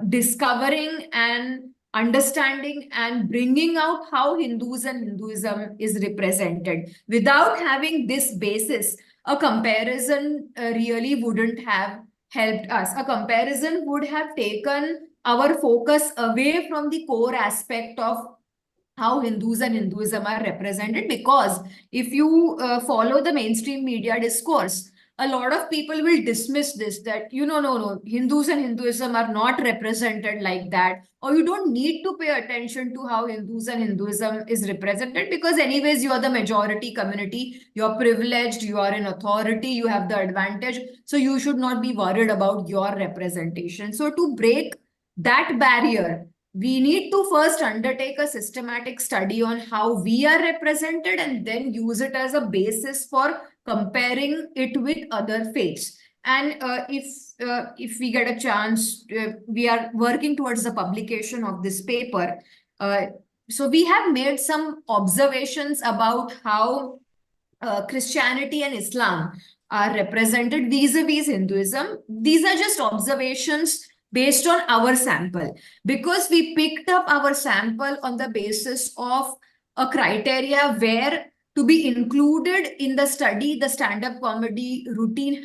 discovering and understanding and bringing out how Hindus and Hinduism is represented. Without having this basis, a comparison really wouldn't have helped us. A comparison would have taken our focus away from the core aspect of how Hindus and Hinduism are represented, because if you follow the mainstream media discourse, a lot of people will dismiss this, that, no, Hindus and Hinduism are not represented like that, or you don't need to pay attention to how Hindus and Hinduism is represented because anyways, you are the majority community, you're privileged, you are in authority, you have the advantage, so you should not be worried about your representation. So to break that barrier, we need to first undertake a systematic study on how we are represented and then use it as a basis for comparing it with other faiths. And if we get a chance, we are working towards the publication of this paper. So we have made some observations about how Christianity and Islam are represented vis-a-vis Hinduism. These are just observations based on our sample, because we picked up our sample on the basis of a criteria where, to be included in the study, the stand-up comedy routine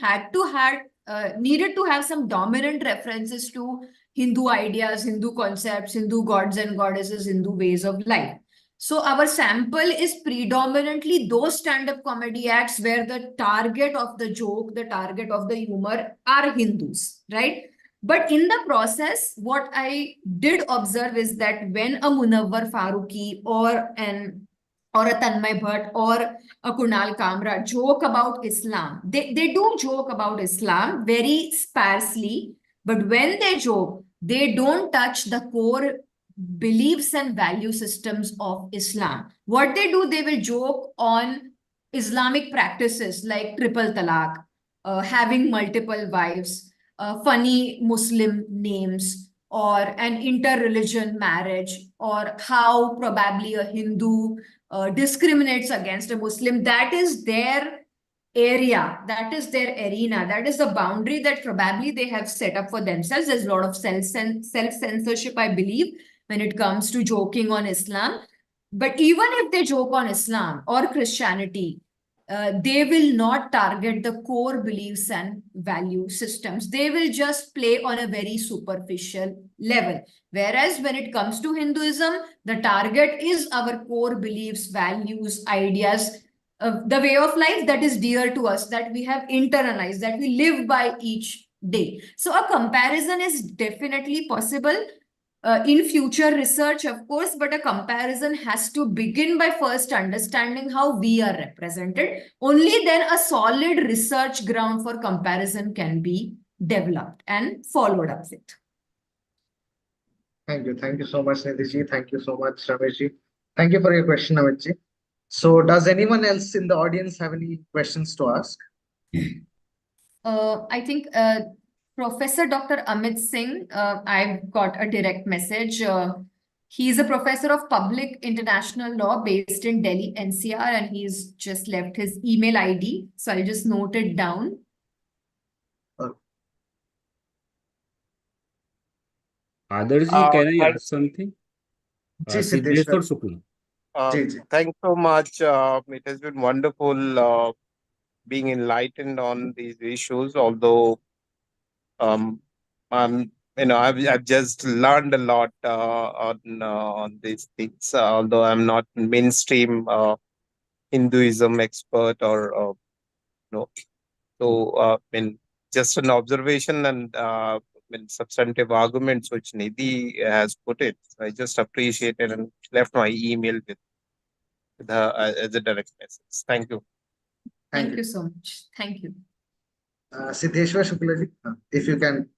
needed to have some dominant references to Hindu ideas, Hindu concepts, Hindu gods and goddesses, Hindu ways of life. So our sample is predominantly those stand-up comedy acts where the target of the joke, the target of the humor are Hindus, right? But in the process, what I did observe is that when a Munawwar Farooqi or a Tanmay Bhatt or a Kunal Kamra joke about Islam, they do joke about Islam very sparsely, but when they joke, they don't touch the core beliefs and value systems of Islam. What they do, they will joke on Islamic practices like triple talaq, having multiple wives, funny Muslim names, or an inter-religion marriage, or how probably a Hindu discriminates against a Muslim. That is their area, that is their arena, that is the boundary that probably they have set up for themselves. There's a lot of self-censorship, I believe, when it comes to joking on Islam. But even if they joke on Islam or Christianity, they will not target the core beliefs and value systems. They will just play on a very superficial level. Whereas when it comes to Hinduism, the target is our core beliefs, values, ideas, the way of life that is dear to us, that we have internalized, that we live by each day. So a comparison is definitely possible in future research, of course, but a comparison has to begin by first understanding how we are represented. Only then a solid research ground for comparison can be developed and followed up with. Thank you. Thank you so much, Nidhi. Thank you so much, Rameshji. Thank you for your question, Amitji. So, does anyone else in the audience have any questions to ask? I think Professor Dr. Amit Singh, I've got a direct message. He's a professor of public international law based in Delhi, NCR, and he's just left his email ID. So I'll just note it down. Adarji, can I ask something? Ji, Siddheshwar Siddheshwar. Shukla. Ji, ji. Thanks so much. It has been wonderful being enlightened on these issues. Although I've just learned a lot on these things. Although I'm not mainstream Hinduism expert or no, so just an observation and substantive arguments which Nidhi has put it. I just appreciate it and left my email with her as a direct message. Thank you. Thank you so much. Thank you. Siddheshwar Shuklaji, if you can.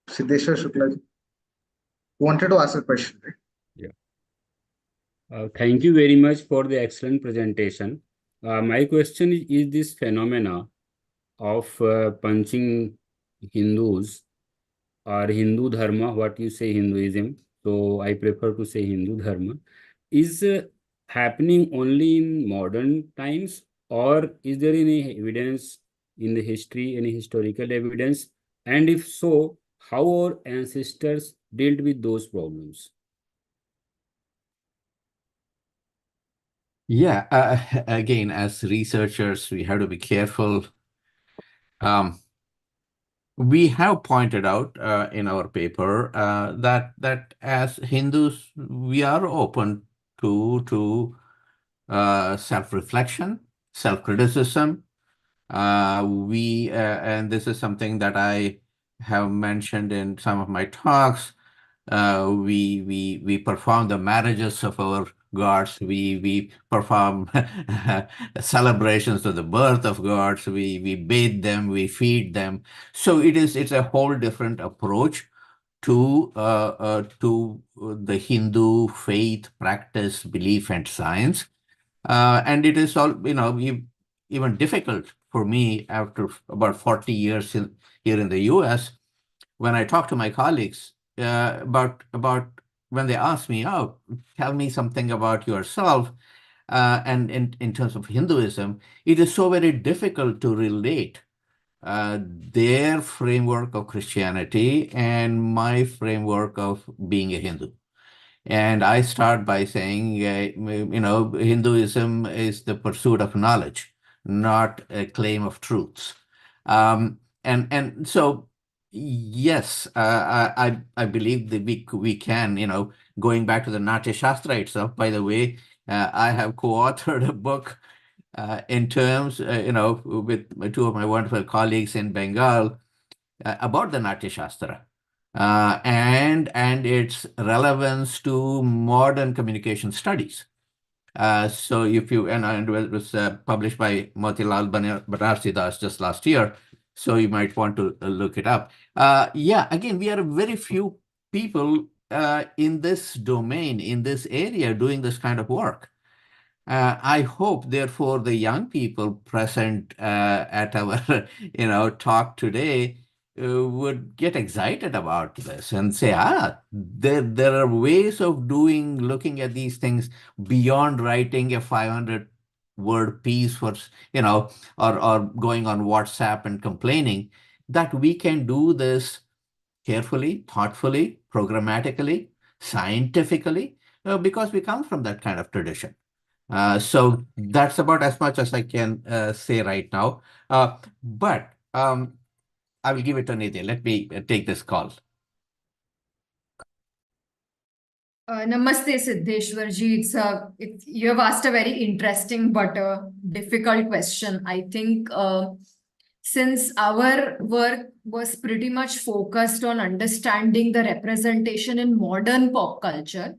Siddheshwar Shuklaji wanted to ask a question, right? Yeah. Thank you very much for the excellent presentation. My question is this phenomena of punching Hindus or Hindu Dharma, what you say Hinduism, so I prefer to say Hindu Dharma, is happening only in modern times, or is there any evidence in the history, any historical evidence? And if so, how our ancestors dealt with those problems? Yeah, again, as researchers, we have to be careful. We have pointed out in our paper that as Hindus, we are open to self-reflection, self-criticism. And this is something that I have mentioned in some of my talks. We perform the marriages of our gods. We perform celebrations of the birth of gods. We bathe them. We feed them. So it's a whole different approach to the Hindu faith, practice, belief, and science. And it is all even difficult for me after about 40 years here in the U.S. when I talk to my colleagues about when they ask me, "Oh, tell me something about yourself," and in terms of Hinduism, it is so very difficult to relate their framework of Christianity and my framework of being a Hindu. And I start by saying, Hinduism is the pursuit of knowledge, not a claim of truths. And so, yes, I believe that we can, going back to the Natya Shastra itself. By the way, I have co-authored a book in terms, with two of my wonderful colleagues in Bengal about the Natya Shastra. And its relevance to modern communication studies. So if you, and it was published by Motilal Banarsidass just last year, so you might want to look it up. Yeah, again, we are very few people in this domain, in this area, doing this kind of work. I hope, therefore, the young people present at our, talk today would get excited about this and say, there are ways of looking at these things beyond writing a 500-word piece for, or going on WhatsApp and complaining, that we can do this carefully, thoughtfully, programmatically, scientifically, because we come from that kind of tradition. So that's about as much as I can say right now. But I will give it to Nidhi. Let me take this call. Namaste, Siddheshwarji. You have asked a very interesting but difficult question. I think since our work was pretty much focused on understanding the representation in modern pop culture,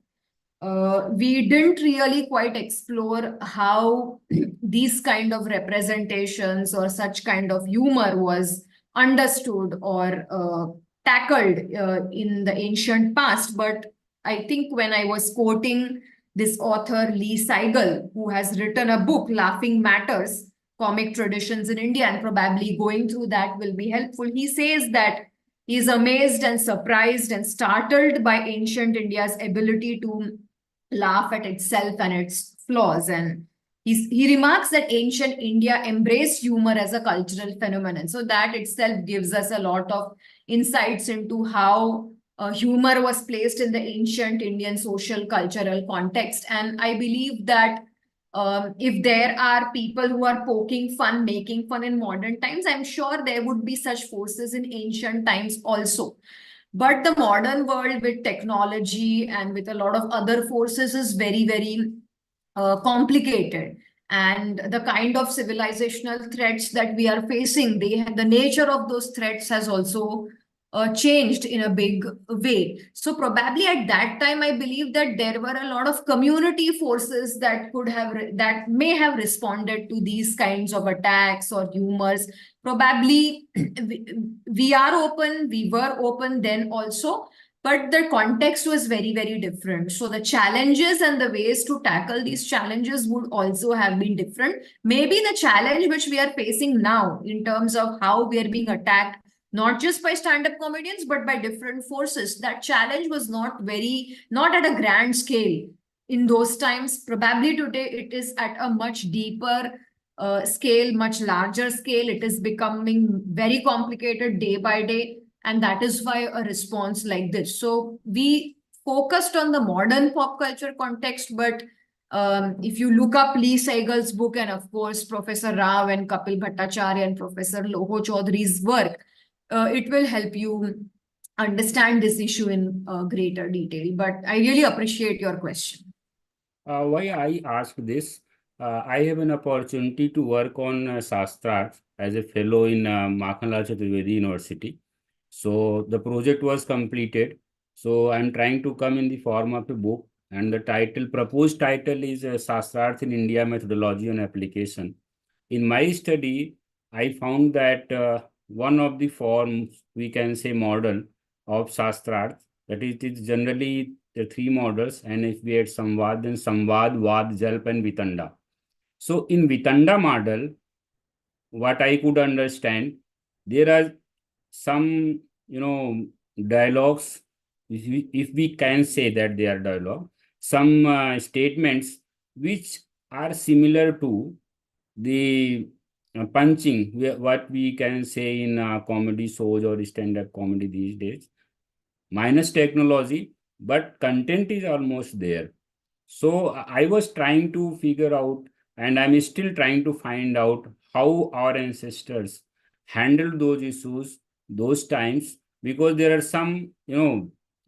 we didn't really quite explore how these kind of representations or such kind of humor was understood or tackled in the ancient past. But I think when I was quoting this author Lee Seigel, who has written a book, Laughing Matters, Comic Traditions in India, and probably going through that will be helpful. He says that he is amazed and surprised and startled by ancient India's ability to laugh at itself and its flaws. And he remarks that ancient India embraced humor as a cultural phenomenon. So that itself gives us a lot of insights into how humor was placed in the ancient Indian social cultural context. And I believe that if there are people who are poking fun, making fun in modern times, I'm sure there would be such forces in ancient times also. But the modern world with technology and with a lot of other forces is very, very complicated. And the kind of civilizational threats that we are facing, the nature of those threats has also changed in a big way. So probably at that time, I believe that there were a lot of community forces that that may have responded to these kinds of attacks or humors. Probably we are open, we were open then also, but the context was very, very different. So the challenges and the ways to tackle these challenges would also have been different. Maybe the challenge which we are facing now in terms of how we are being attacked, not just by stand-up comedians, but by different forces, that challenge was not at a grand scale in those times. Probably today it is at a much deeper scale, much larger scale. It is becoming very complicated day by day. And that is why a response like this. So we focused on the modern pop culture context, but if you look up Lee Seigel's book and of course Professor Rao and Kapil Bhattacharya and Professor Loho Chaudhry's work, it will help you understand this issue in greater detail. But I really appreciate your question. Why I ask this? I have an opportunity to work on Shastra as a fellow in Makhanlal Chaturvedi University. So the project was completed. So I'm trying to come in the form of a book, and the proposed title is Shastrarth in India Methodology and Application. In my study, I found that one of the forms, we can say model of Shastrarth, that it is generally the three models, and if we add Samvad, then Samvad, Vad, Jalp, and Vitanda. So in Vitanda model, what I could understand, there are some, dialogues, if we can say that they are dialogue, some statements which are similar to the punching, what we can say in comedy shows or stand-up comedy these days, minus technology, but content is almost there. So I was trying to figure out, and I'm still trying to find out how our ancestors handled those issues, those times, because there are some,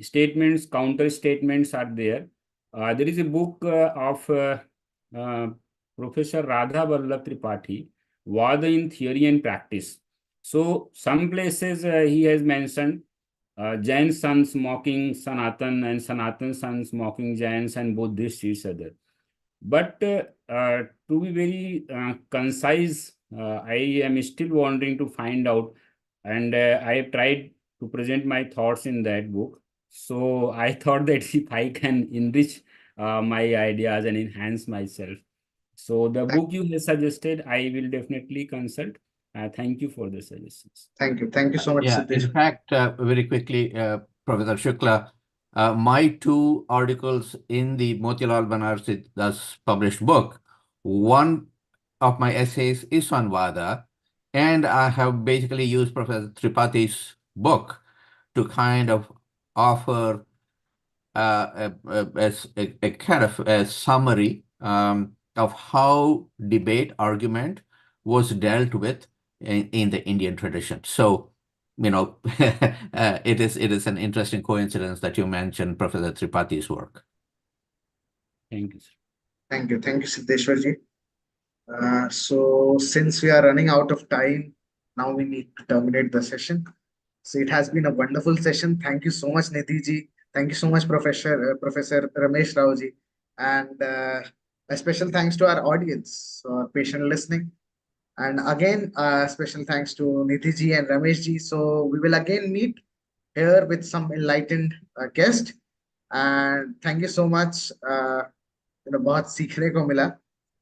statements, counter statements are there. There is a book of uh, Professor Radha Vallabh Tripathi, Vada in Theory and Practice. So some places he has mentioned Jain sons mocking Sanatan and Sanatan sons mocking Jains and Buddhists each other. But to be very concise, I am still wanting to find out, and I have tried to present my thoughts in that book. So I thought that if I can enrich my ideas and enhance myself. So the book you have suggested, I will definitely consult. Thank you for the suggestions. Thank you. Thank you so much, Yeah, in Siddesh. fact, very quickly, Professor Shukla, my two articles in the Motilal Banarsi's published book, one of my essays is on Vada, and I have basically used Professor Tripathi's book to kind of offer a kind of a summary of how debate, argument was dealt with in the Indian tradition. So, it is an interesting coincidence that you mentioned Professor Tripathi's work. Thank you, sir. Thank you, Siddeshwarji. So since we are running out of time, now we need to terminate the session. So it has been a wonderful session. Thank you so much, Nidhi. Thank you so much, Professor Ramesh Raoji. And a special thanks to our audience for patient listening. And again, special thanks to Nidhi and Ramesh. So we will again meet here with some enlightened guest. And thank you so much. बहुत सीखने को मिला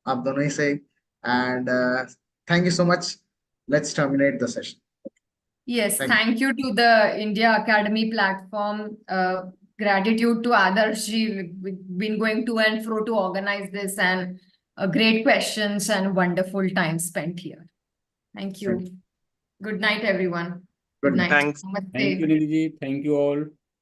आप दोनों ही से. And thank you so much. Let's terminate the session. Yes, Thank you. thank you to the India Academy platform. Gratitude to Adarsh ji. We've been going to and fro to organize this, and great questions and wonderful time spent here. Thank you. Thank you. Good night, everyone. Good night. Thanks. Namaste. Thank you, Nidhi. Thank you all.